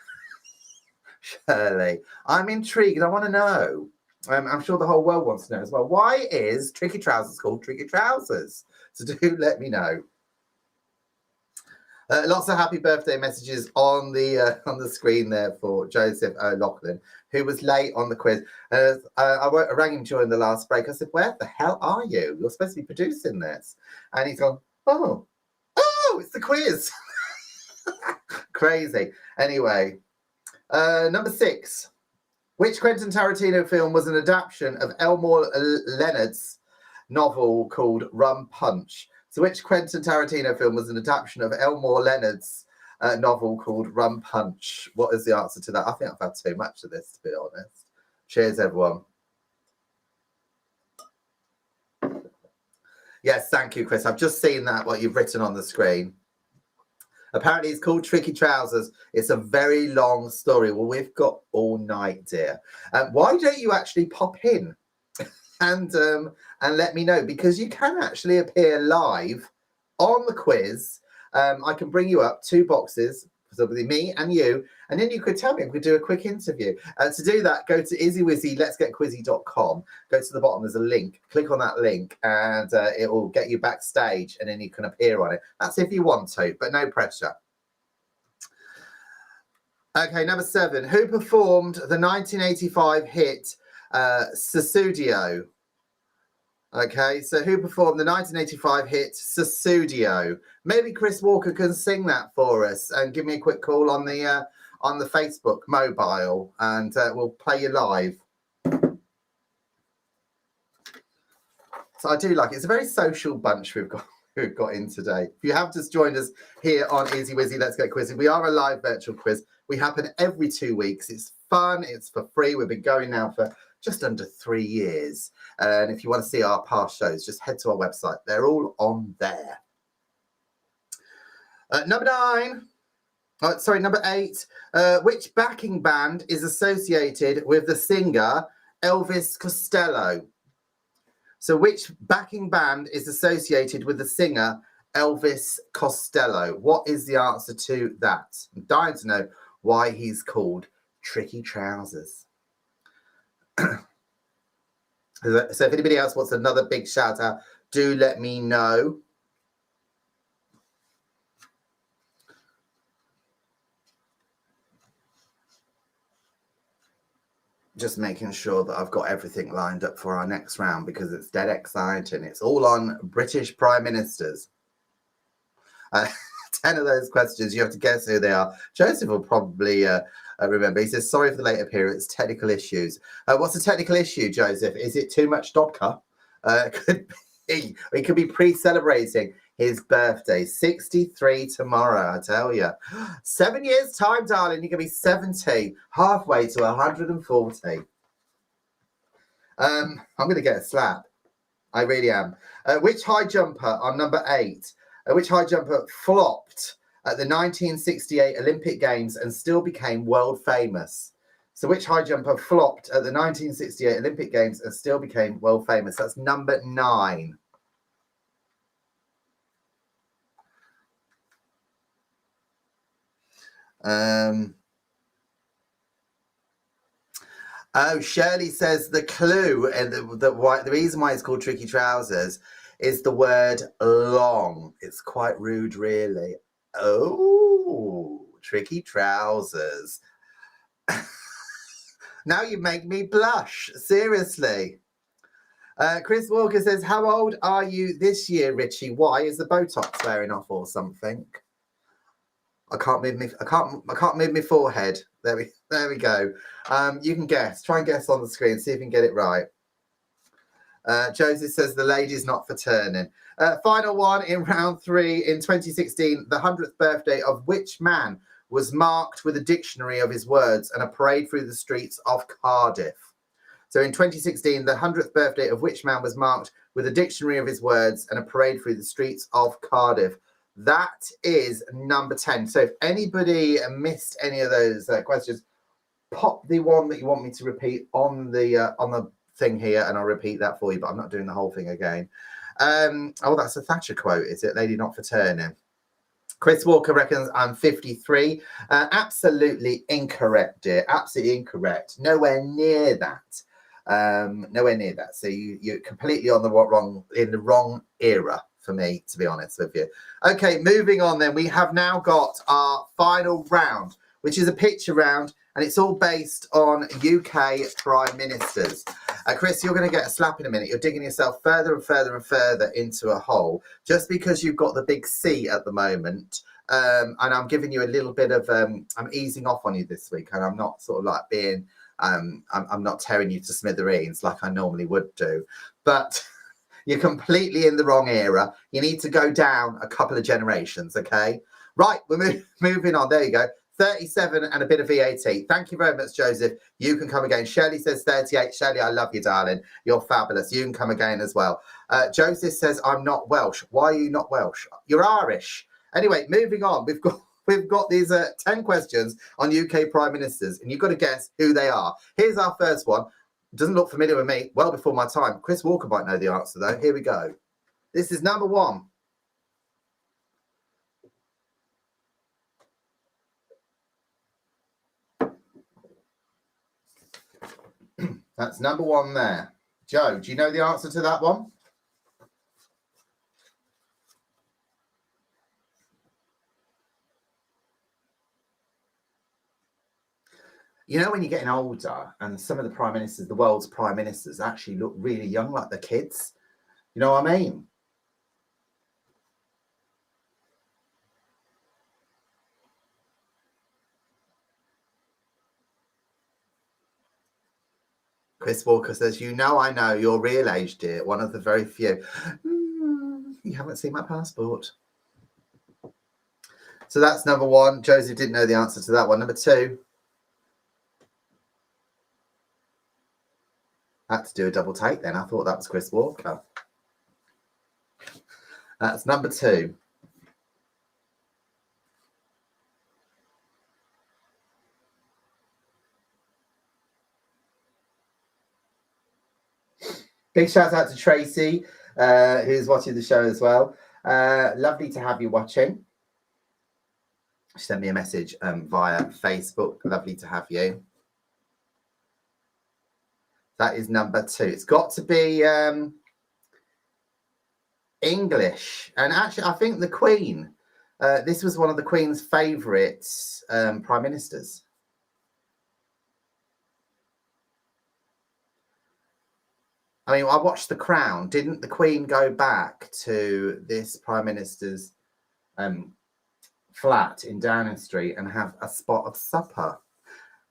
[SPEAKER 1] Shirley, I'm intrigued. I want to know. I'm sure the whole world wants to know as well. Why is Tricky Trousers called Tricky Trousers? So do let me know. Lots of happy birthday messages on the screen there for Joseph O'Loughlin, who was late on the quiz. I rang him during the last break. I said, "Where the hell are you? You're supposed to be producing this." And he's gone, "Oh, it's the quiz." Crazy. Anyway, number 6. Which Quentin Tarantino film was an adaptation of Elmore Leonard's novel called Rum Punch? So which Quentin Tarantino film was an adaptation of Elmore Leonard's novel called Rum Punch? What is the answer to that? I think I've had too much of this, to be honest. Cheers, everyone. Yes, thank you, Chris. I've just seen that, what you've written on the screen. Apparently, it's called Tricky Trousers. It's a very long story. Well, we've got all night, dear. Why don't you actually pop in and let me know? Because you can actually appear live on the quiz. I can bring you up 2 boxes, possibly me and you, and then you could tell me. We could do a quick interview. To do that, go to izzywizzy.letsgetquizzy.com. Go to the bottom. There's a link. Click on that link, and it will get you backstage, and then you can appear on it. That's if you want to, but no pressure. Okay, number 7. Who performed the 1985 hit Sussudio? Okay, so who performed the 1985 hit Sussudio? Maybe Chris Walker can sing that for us and give me a quick call on the Facebook mobile, and we'll play you live. So I do like it. It's a very social bunch we've got in today. If you have just joined us here on Izzy Wizzy Let's Get Quizzing, we are a live virtual quiz. We happen every 2 weeks. It's fun. It's for free. We've been going now for just under 3 years. And if you want to see our past shows, just head to our website. They're all on there. Number 8. Which backing band is associated with the singer Elvis Costello? So which backing band is associated with the singer Elvis Costello? What is the answer to that? I'm dying to know why he's called Tricky Trousers. So if anybody else wants another big shout out, do let me know. Just making sure that I've got everything lined up for our next round, because it's dead exciting. It's all on British Prime Ministers. 10 of those questions, you have to guess who they are. Joseph will probably remember. He says, sorry for the late appearance, technical issues. What's the technical issue, Joseph? Is it too much vodka? Could be. He could be pre-celebrating his birthday. 63 tomorrow, I tell you. 7 years' time, darling. You're going to be 70, halfway to 140. I'm going to get a slap. I really am. Which high jumper on number 8? Which high jumper flopped at the 1968 Olympic Games and still became world famous? So which high jumper flopped at the 1968 Olympic Games and still became world famous? That's number 9. Oh, Shirley says the clue and the reason why it's called Tricky Trousers is the word long. It's quite rude, really. Oh, Tricky Trousers. Now you make me blush. Seriously. Chris Walker says, how old are you this year, Richie? Why is the Botox wearing off or something? I can't move my forehead. There we go. You can guess. Try and guess on the screen. See if you can get it right. Joseph says the lady's not for turning. Final one in round 3 in 2016. The 100th birthday of which man was marked with a dictionary of his words and a parade through the streets of Cardiff? So in 2016, the 100th birthday of which man was marked with a dictionary of his words and a parade through the streets of Cardiff? That is number 10. So if anybody missed any of those questions, pop the one that you want me to repeat on the thing here, and I'll repeat that for you, but I'm not doing the whole thing again. Oh, that's a Thatcher quote, is it? Lady not for turning. Chris Walker reckons I'm 53. Absolutely incorrect, dear. Absolutely incorrect. Nowhere near that. Nowhere near that. So you're completely on the wrong era for me, to be honest with you. Okay, moving on then. We have now got our final round, which is a picture round, and it's all based on UK Prime Ministers. Chris, you're going to get a slap in a minute. You're digging yourself further and further and further into a hole just because you've got the big C at the moment. And I'm giving you a little bit of, I'm easing off on you this week, and I'm not sort of like being, I'm not tearing you to smithereens like I normally would do. But you're completely in the wrong era. You need to go down a couple of generations, okay? Right, we're moving on. There you go. 37 and a bit of VAT. Thank you very much, Joseph. You can come again. Shirley says 38. Shirley, I love you, darling. You're fabulous. You can come again as well. Joseph says, I'm not Welsh. Why are you not Welsh? You're Irish. Anyway, moving on. We've got these 10 questions on UK Prime Ministers, and you've got to guess who they are. Here's our first one. Doesn't look familiar with me. Well before my time. Chris Walker might know the answer, though. Here we go. This is number 1. That's number 1 there. Joe, do you know the answer to that one? You know, when you're getting older and some of the prime ministers, the world's prime ministers, actually look really young, like they're kids. You know what I mean? Chris Walker says, you know, I know your real age, dear. One of the very few. You haven't seen my passport. So that's number 1. Joseph didn't know the answer to that one. Number 2. I had to do a double take then. I thought that was Chris Walker. That's number 2. Big shout out to Tracy, who's watching the show as well. Lovely to have you watching. She sent me a message via Facebook. Lovely to have you. That is number 2. It's got to be English. And actually, I think the Queen, this was one of the Queen's favourite prime ministers. I mean, I watched The Crown. Didn't the Queen go back to this prime minister's flat in Downing Street and have a spot of supper?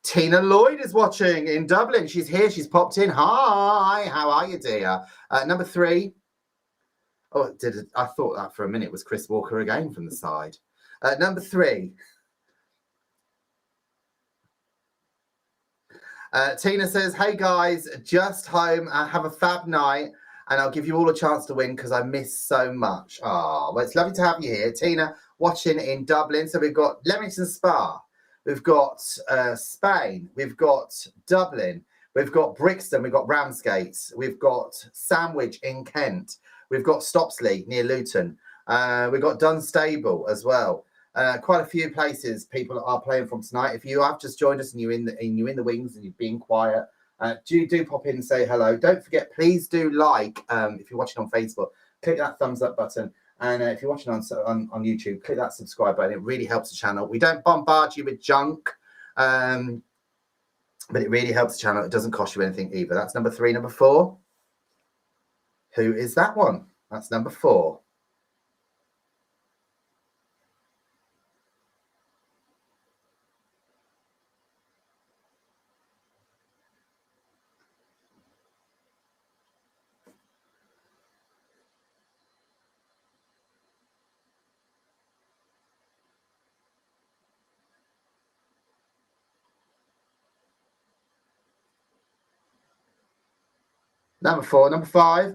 [SPEAKER 1] Tina Lloyd is watching in Dublin. She's here. She's popped in. Hi. How are you, dear? Number 3. Oh, I thought that for a minute was Chris Walker again from the side. Number 3. Tina says, hey, guys, just home. Have a fab night, and I'll give you all a chance to win because I miss so much. Oh, well, it's lovely to have you here. Tina watching in Dublin. So we've got Leamington Spa. We've got Spain, we've got Dublin, we've got Brixton, we've got Ramsgate, we've got Sandwich in Kent, we've got Stopsley near Luton, we've got Dunstable as well. Quite a few places people are playing from tonight. If you have just joined us and you're in the wings and you're being quiet, do pop in and say hello. Don't forget, please do like, if you're watching on Facebook, click that thumbs up button. And if you're watching on YouTube, click that subscribe button. It really helps the channel. We don't bombard you with junk, but it really helps the channel. It doesn't cost you anything either. That's number 3. Number 4. Who is that one? That's number 4. Number 4, number 5.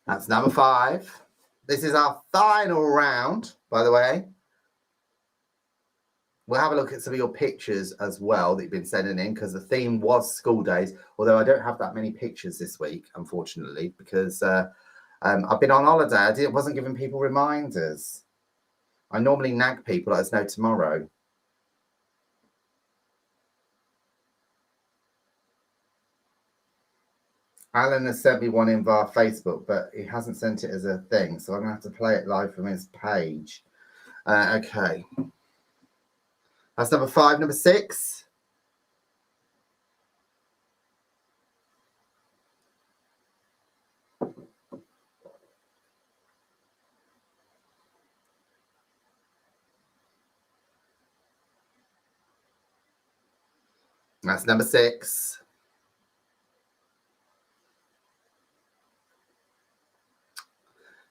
[SPEAKER 1] That's number 5. This is our final round, by the way. We'll have a look at some of your pictures as well that you've been sending in, because the theme was school days, although I don't have that many pictures this week, unfortunately, because I've been on holiday. I wasn't giving people reminders. I normally nag people, let us know tomorrow. Alan has sent me one in via Facebook, but he hasn't sent it as a thing, so I'm going to have to play it live from his page. Okay. That's number 5. Number 6. That's number 6.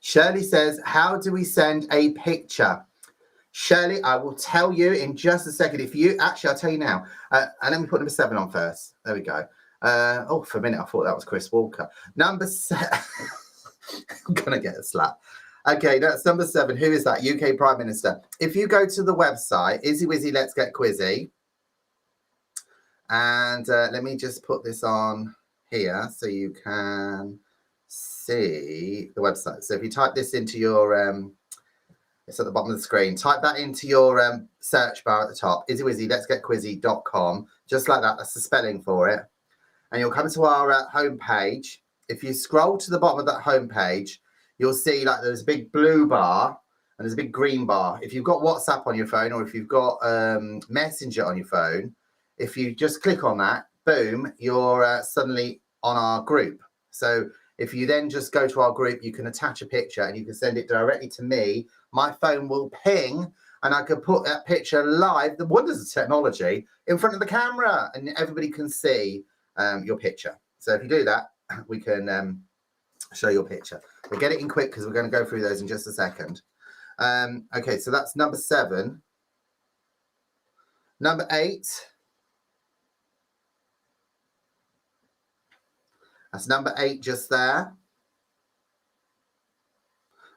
[SPEAKER 1] Shirley says, how do we send a picture? Shirley, I will tell you in just a second. If you actually, I'll tell you now. And let me put number 7 on first. There we go. Oh, for a minute, I thought that was Chris Walker. Number 7. I'm going to get a slap. Okay, that's number 7. Who is that? UK Prime Minister. If you go to the website, Izzy Wizzy Let's Get Quizzy. And let me just put this on here so you can see the website. So if you type this into your it's at the bottom of the screen, type that into your search bar at the top, izzywizzy.letsgetquizzy.com, just like that. That's the spelling for it. And you'll come to our home page. If you scroll to the bottom of that home page, you'll see like there's a big blue bar and there's a big green bar. If you've got WhatsApp on your phone, or if you've got Messenger on your phone, if you just click on that, boom, you're suddenly on our group. So if you then just go to our group, you can attach a picture and you can send it directly to me. My phone will ping and I can put that picture live, the wonders of technology, in front of the camera, and everybody can see your picture. So if you do that, we can show your picture. We'll get it in quick because we're going to go through those in just a second. Okay, so that's number 7. Number 8. That's number 8 just there.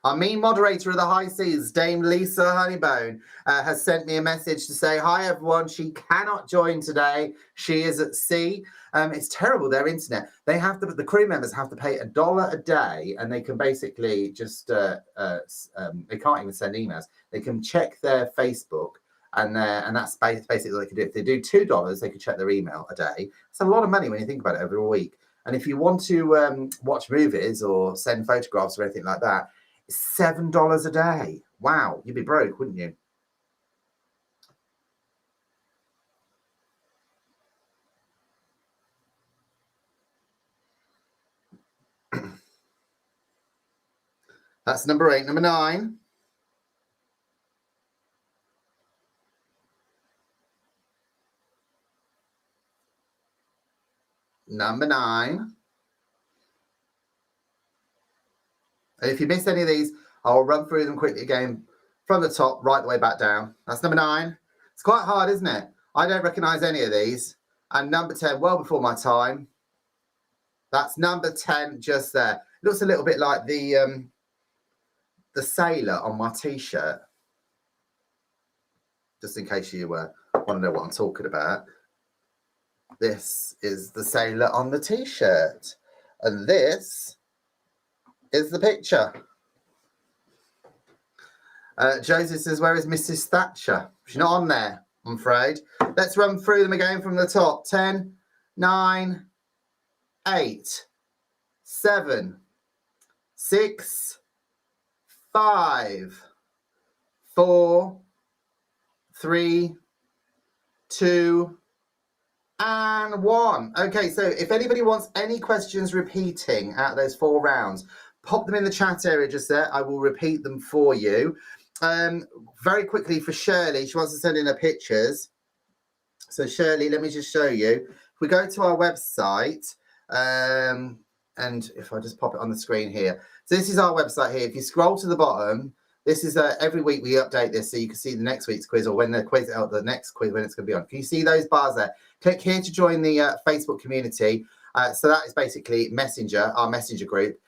[SPEAKER 1] Our mean moderator of the high seas, Dame Lisa Honeybone, has sent me a message to say, hi, everyone. She cannot join today. She is at sea. It's terrible, their internet. They have to, the crew members have to pay $1 a day, and they can basically just, they can't even send emails. They can check their Facebook, and that's basically what they can do. If they do $2, they can check their email a day. It's a lot of money when you think about it over a week. And if you want to watch movies or send photographs or anything like that, it's $7 a day. Wow, you'd be broke, wouldn't you? That's number 8. Number 9. Number 9. And if you missed any of these, I'll run through them quickly again from the top right the way back down. That's number 9. It's quite hard, isn't it? I don't recognize any of these. And number 10, well before my time. That's number 10 just there. Looks a little bit like the sailor on my T-shirt. Just in case you want to know what I'm talking about. This is the sailor on the T-shirt. And this is the picture. Joseph says, where is Mrs. Thatcher? She's not on there, I'm afraid. Let's run through them again from the top. 10, 9, 8, 7, 6, 5, 4, 3, 2, and 1. Okay, so if anybody wants any questions repeating out of those 4 rounds, pop them in the chat area just there. I will repeat them for you. Very quickly for Shirley, she wants to send in her pictures. So Shirley, let me just show you. If we go to our website, and if I just pop it on the screen here. So this is our website here. If you scroll to the bottom, this is every week we update this so you can see the next week's quiz or when the quiz out the next quiz when it's going to be on. Can you see those bars there? Click here to join the Facebook community. So that is basically Messenger, our Messenger group.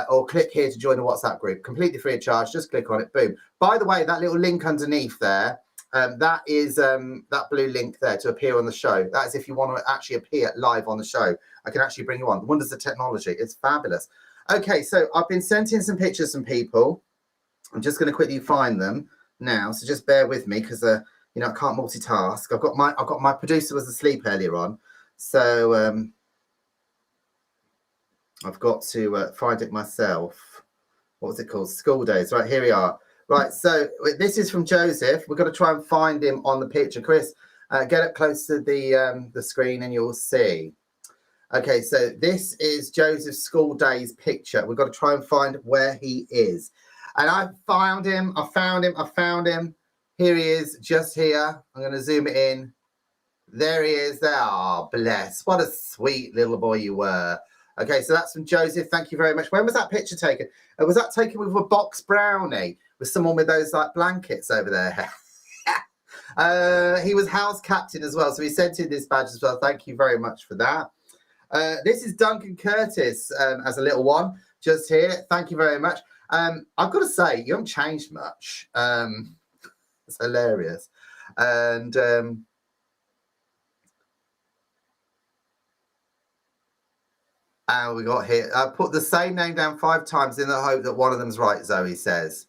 [SPEAKER 1] Or click here to join the WhatsApp group. Completely free of charge. Just click on it. Boom. By the way, that little link underneath there, that is that blue link there to appear on the show. That is if you want to actually appear live on the show. I can actually bring you on. The wonders of technology. It's fabulous. Okay, so I've been sent in some pictures from people. I'm just going to quickly find them now. So just bear with me because I can't multitask. I've got my producer was asleep earlier on, so I've got to find it myself. What was it called? School Days. Right, here we are. Right, so this is from Joseph. We've got to try and find him on the picture. Chris, get up close to the screen and you'll see. Okay, so this is Joseph's School Days picture. We've got to try and find where he is. And I found him. I found him. Here he is, just here. I'm going to zoom it in. There he is. There. Oh, bless. What a sweet little boy you were. Okay, so that's from Joseph. Thank you very much. When was that picture taken? Was that taken with a box brownie? With someone with those like blankets over there? He was house captain as well. So he sent in this badge as well. Thank you very much for that. This is Duncan Curtis as a little one just here. Thank you very much. I've got to say, you haven't changed much. It's hilarious. And we got here. I put the same name down 5 times in the hope that one of them's right, Zoe says.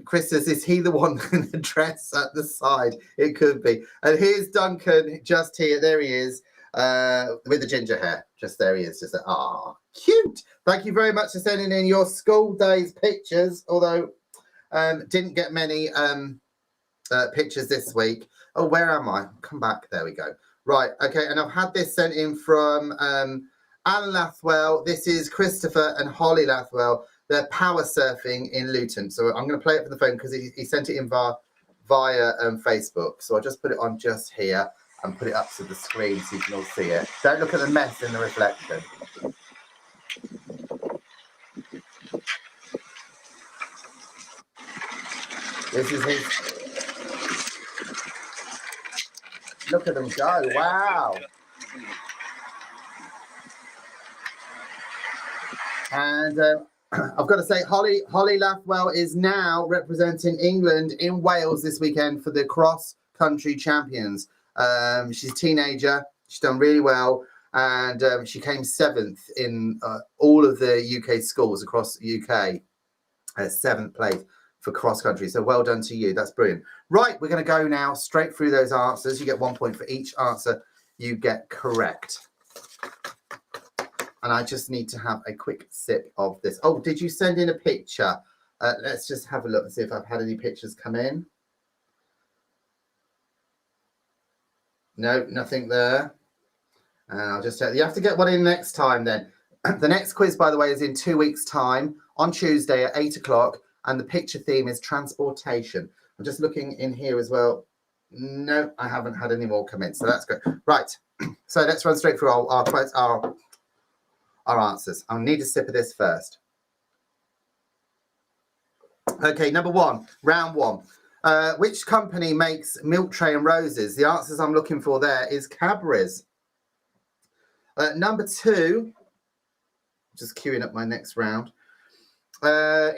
[SPEAKER 1] Chris says, is he the one in the dress at the side? It could be. And here's Duncan just here. There he is with the ginger hair. Just there he is. Just cute. Thank you very much for sending in your School Days pictures, although didn't get many pictures this week. Oh, where am I? Come back. There we go. Right. Okay. And I've had this sent in from Alan Lathwell. This is Christopher and Holly Lathwell. They're power surfing in Luton. So I'm going to play it for the phone because he sent it in via Facebook. So I'll just put it on just here and put it up to the screen so you can all see it. Don't look at the mess in the reflection. This is his. Look at them go. Wow. And I've got to say, Holly Lathwell is now representing England in Wales this weekend for the cross-country champions. She's a teenager. She's done really well. And she came 7th in all of the UK schools across the UK. 7th place for cross-country. So well done to you. That's brilliant. Right, we're going to go now straight through those answers. You get 1 point for each answer you get correct. And I just need to have a quick sip of this. Oh, did you send in a picture? Let's just have a look and see if I've had any pictures come in. No, nothing there. And I'll just tell you have to get one in next time then. The next quiz, by the way, is in 2 weeks' time on Tuesday at 8 o'clock. And the picture theme is transportation. I'm just looking in here as well. No, I haven't had any more come in. So that's good. Right. So let's run straight through our answers. I'll need a sip of this first. Okay, number 1, round 1. Which company makes Milk Tray and Roses? The answers I'm looking for there is Cadbury's. Number 2, just queuing up my next round.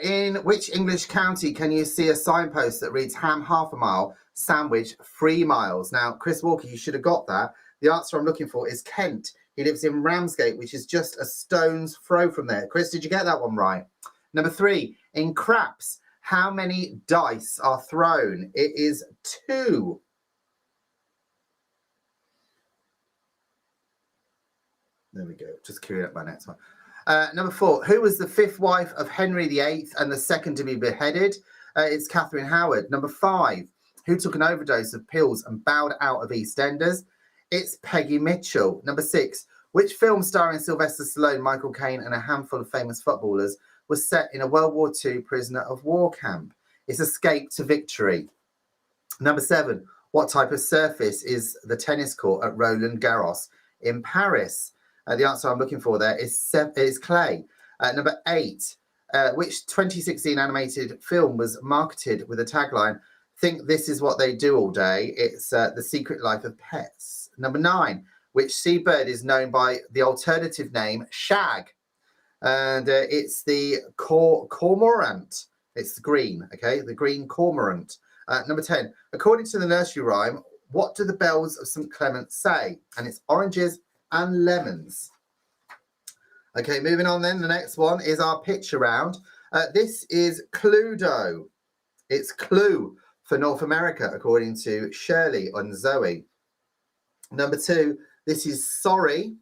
[SPEAKER 1] In which English county can you see a signpost that reads ham half a mile, sandwich 3 miles? Now, Chris Walker, you should have got that. The answer I'm looking for is Kent. He lives in Ramsgate, which is just a stone's throw from there. Chris, did you get that one right? Number 3, in craps, how many dice are thrown? It is 2. There we go. Just queuing up my next one. Number 4, who was the 5th wife of Henry VIII and the 2nd to be beheaded? It's Catherine Howard. Number 5, who took an overdose of pills and bowed out of EastEnders? It's Peggy Mitchell. Number 6. Which film starring Sylvester Stallone, Michael Caine, and a handful of famous footballers was set in a World War II prisoner of war camp? It's Escape to Victory. Number 7. What type of surface is the tennis court at Roland Garros in Paris? The answer I'm looking for there is clay. Number 8. Which 2016 animated film was marketed with a tagline, "Think this is what they do all day"? It's The Secret Life of Pets. Number 9. Which seabird is known by the alternative name shag? And it's the cormorant. It's the green, okay? The green cormorant. Number 10. According to the nursery rhyme, what do the bells of St. Clement say? And it's oranges and lemons. Okay, moving on then. The next one is our picture round. This is Cluedo. It's Clue for North America, according to Shirley and Zoe. Number 2, this is Sorry.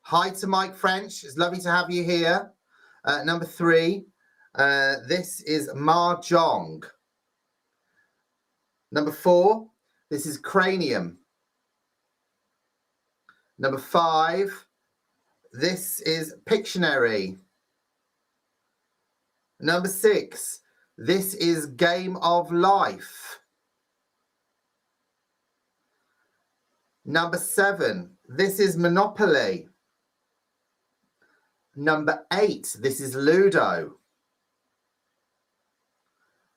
[SPEAKER 1] Hi to Mike French. It's lovely to have you here. Number 3, this is Mahjong. Number 4, this is Cranium. Number 5, this is Pictionary. Number 6, this is Game of Life. Number 7, this is Monopoly. Number 8, this is Ludo.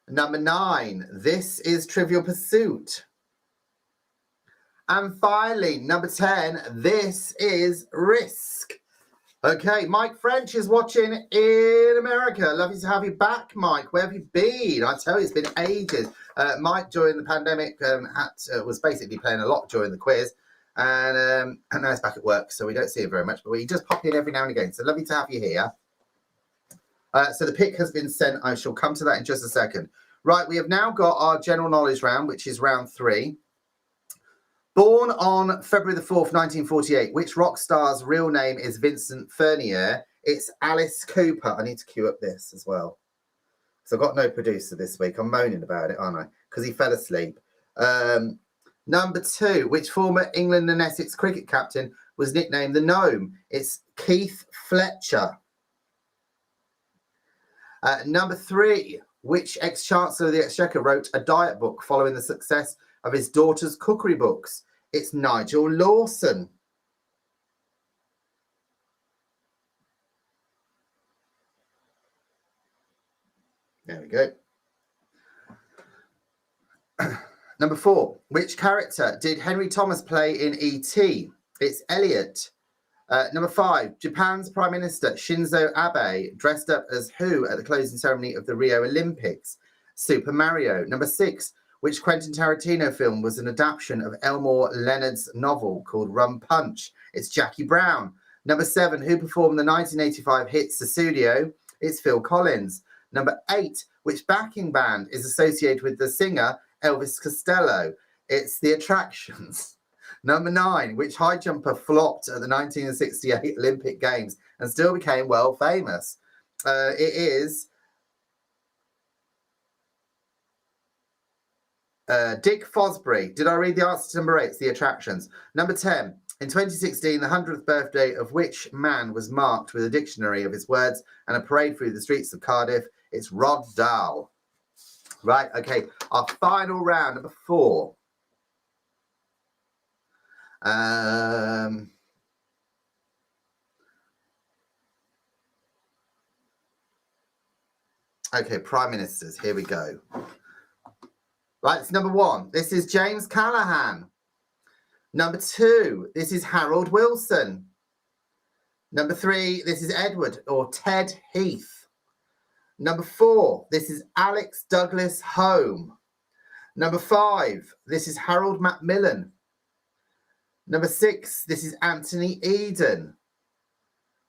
[SPEAKER 1] Number 9, this is Trivial Pursuit. And finally, number 10, this is Risk. Okay, Mike French is watching in America. Lovely to have you back, Mike. Where have you been? I tell you, it's been ages. Mike, during the pandemic, was basically playing a lot during the quiz. And now he's back at work, so we don't see him very much. But he does pop in every now and again. So lovely to have you here. So the pick has been sent. I shall come to that in just a second. Right, we have now got our general knowledge round, which is round 3. Born on February the 4th, 1948, which rock star's real name is Vincent Furnier? It's Alice Cooper. I need to cue up this as well. So I've got no producer this week. I'm moaning about it, aren't I? Because he fell asleep. Number 2, which former England and Essex cricket captain was nicknamed the Gnome? It's Keith Fletcher. Number 3, which ex-chancellor of the Exchequer wrote a diet book following the success of his daughter's cookery books? It's Nigel Lawson. There we go. Number 4, which character did Henry Thomas play in E.T.? It's Elliot. Number 5, Japan's Prime Minister Shinzo Abe dressed up as who at the closing ceremony of the Rio Olympics? Super Mario. Number 6, which Quentin Tarantino film was an adaptation of Elmore Leonard's novel called Rum Punch? It's Jackie Brown. Number 7, who performed the 1985 hit Sussudio? It's Phil Collins. Number 8, which backing band is associated with the singer Elvis Costello? It's The Attractions. Number 9, which high jumper flopped at the 1968 Olympic Games and still became world famous? It is Dick Fosbury. Did I read the answer to number 8? It's The Attractions. Number 10, in 2016, the 100th birthday of which man was marked with a dictionary of his words and a parade through the streets of Cardiff? It's Rod Dahl. Right, okay, our final round, number 4. Okay, Prime Ministers, here we go. Right, it's number 1. This is James Callaghan. Number 2, this is Harold Wilson. Number 3, this is Edward or Ted Heath. Number 4, this is Alex Douglas Home. Number 5, this is Harold Macmillan. Number 6, this is Anthony Eden.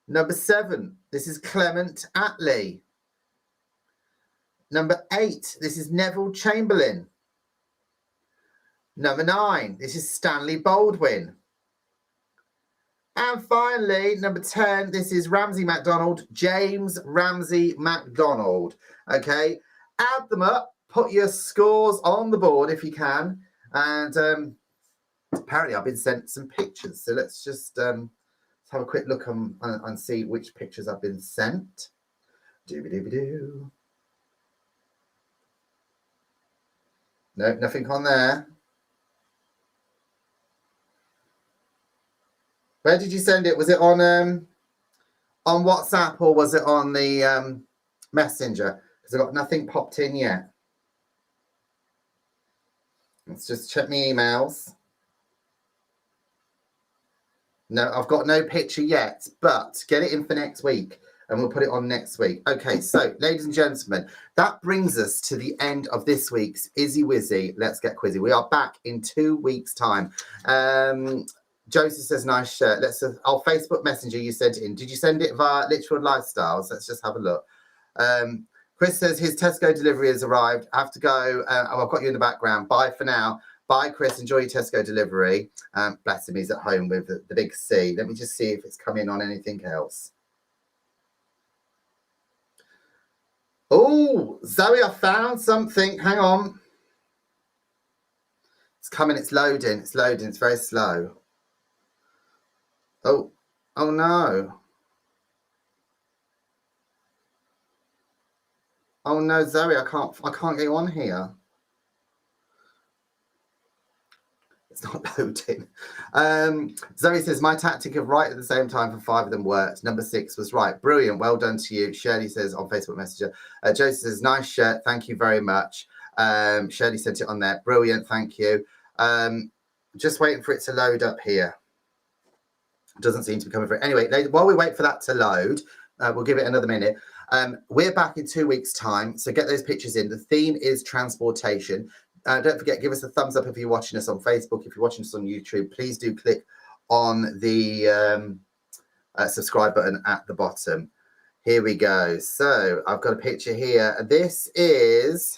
[SPEAKER 1] Number 7, this is Clement Attlee. Number 8, this is Neville Chamberlain. Number 9, this is Stanley Baldwin. And finally, number 10, this is Ramsay MacDonald, James Ramsay MacDonald. Okay, add them up, put your scores on the board if you can, and apparently I've been sent some pictures. So let's just have a quick look and see which pictures I've been sent. Dooby-dooby-doo. No, nothing on there. Where did you send it? Was it on WhatsApp or was it on the Messenger? Because I've got nothing popped in yet. Let's just check my emails. No, I've got no picture yet, but get it in for next week and we'll put it on next week. Okay, so ladies and gentlemen, that brings us to the end of this week's Izzy Wizzy Let's Get Quizzy. We are back in 2 weeks' time. Josie says, nice shirt. Facebook Messenger, you sent it in. Did you send it via Litchfield Lifestyles? Let's just have a look. Chris says his Tesco delivery has arrived. I have to go. I've got you in the background. Bye for now. Bye, Chris. Enjoy your Tesco delivery. Bless him. He's at home with the big C. Let me just see if it's come in on anything else. Oh, Zoe, I found something. Hang on. It's coming. It's loading. It's loading. It's very slow. Oh no. Oh no, Zoe, I can't get you on here. It's not loading. Zoe says, my tactic of right at the same time for 5 of them worked. Number 6 was right. Brilliant. Well done to you. Shirley says on Facebook Messenger. Josie says, nice shirt. Thank you very much. Shirley sent it on there. Brilliant. Thank you. Just waiting for it to load up here. Doesn't seem to be coming through. Anyway, while we wait for that to load, we'll give it another minute. We're back in 2 weeks' time, so get those pictures in. The theme is transportation. Don't forget, give us a thumbs up if you're watching us on Facebook. If you're watching us on YouTube, please do click on the subscribe button at the bottom. Here we go. So I've got a picture here. This is...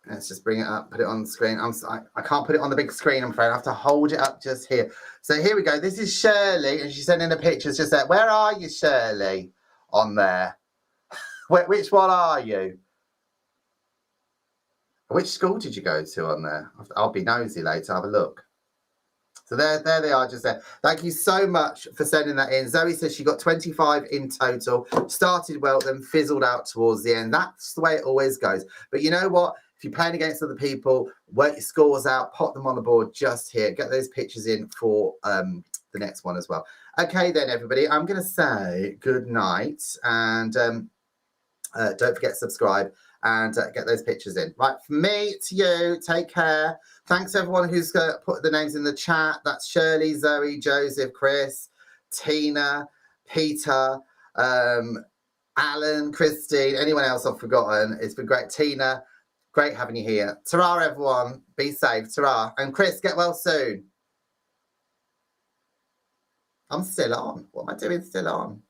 [SPEAKER 1] Let's just bring it up, put it on the screen. I can't put it on the big screen, I'm afraid. I have to hold it up just here. So here we go. This is Shirley, and she's sending the pictures just there. Where are you, Shirley? On there. Which one are you? Which school did you go to on there? I'll be nosy later. Have a look. So there they are, just there. Thank you so much for sending that in. Zoe says she got 25 in total. Started well, then fizzled out towards the end. That's the way it always goes. But you know what? If you're playing against other people, work your scores out, pop them on the board just here. Get those pictures in for the next one as well. Okay, then, everybody. I'm going to say good night. And don't forget to subscribe and get those pictures in. Right, from me to you, take care. Thanks, everyone who's put the names in the chat. That's Shirley, Zoe, Joseph, Chris, Tina, Peter, Alan, Christine, anyone else I've forgotten. It's been great. Tina. Great having you here. Ta-ra, everyone. Be safe. Ta-ra. And Chris, get well soon. I'm still on. What am I doing still on?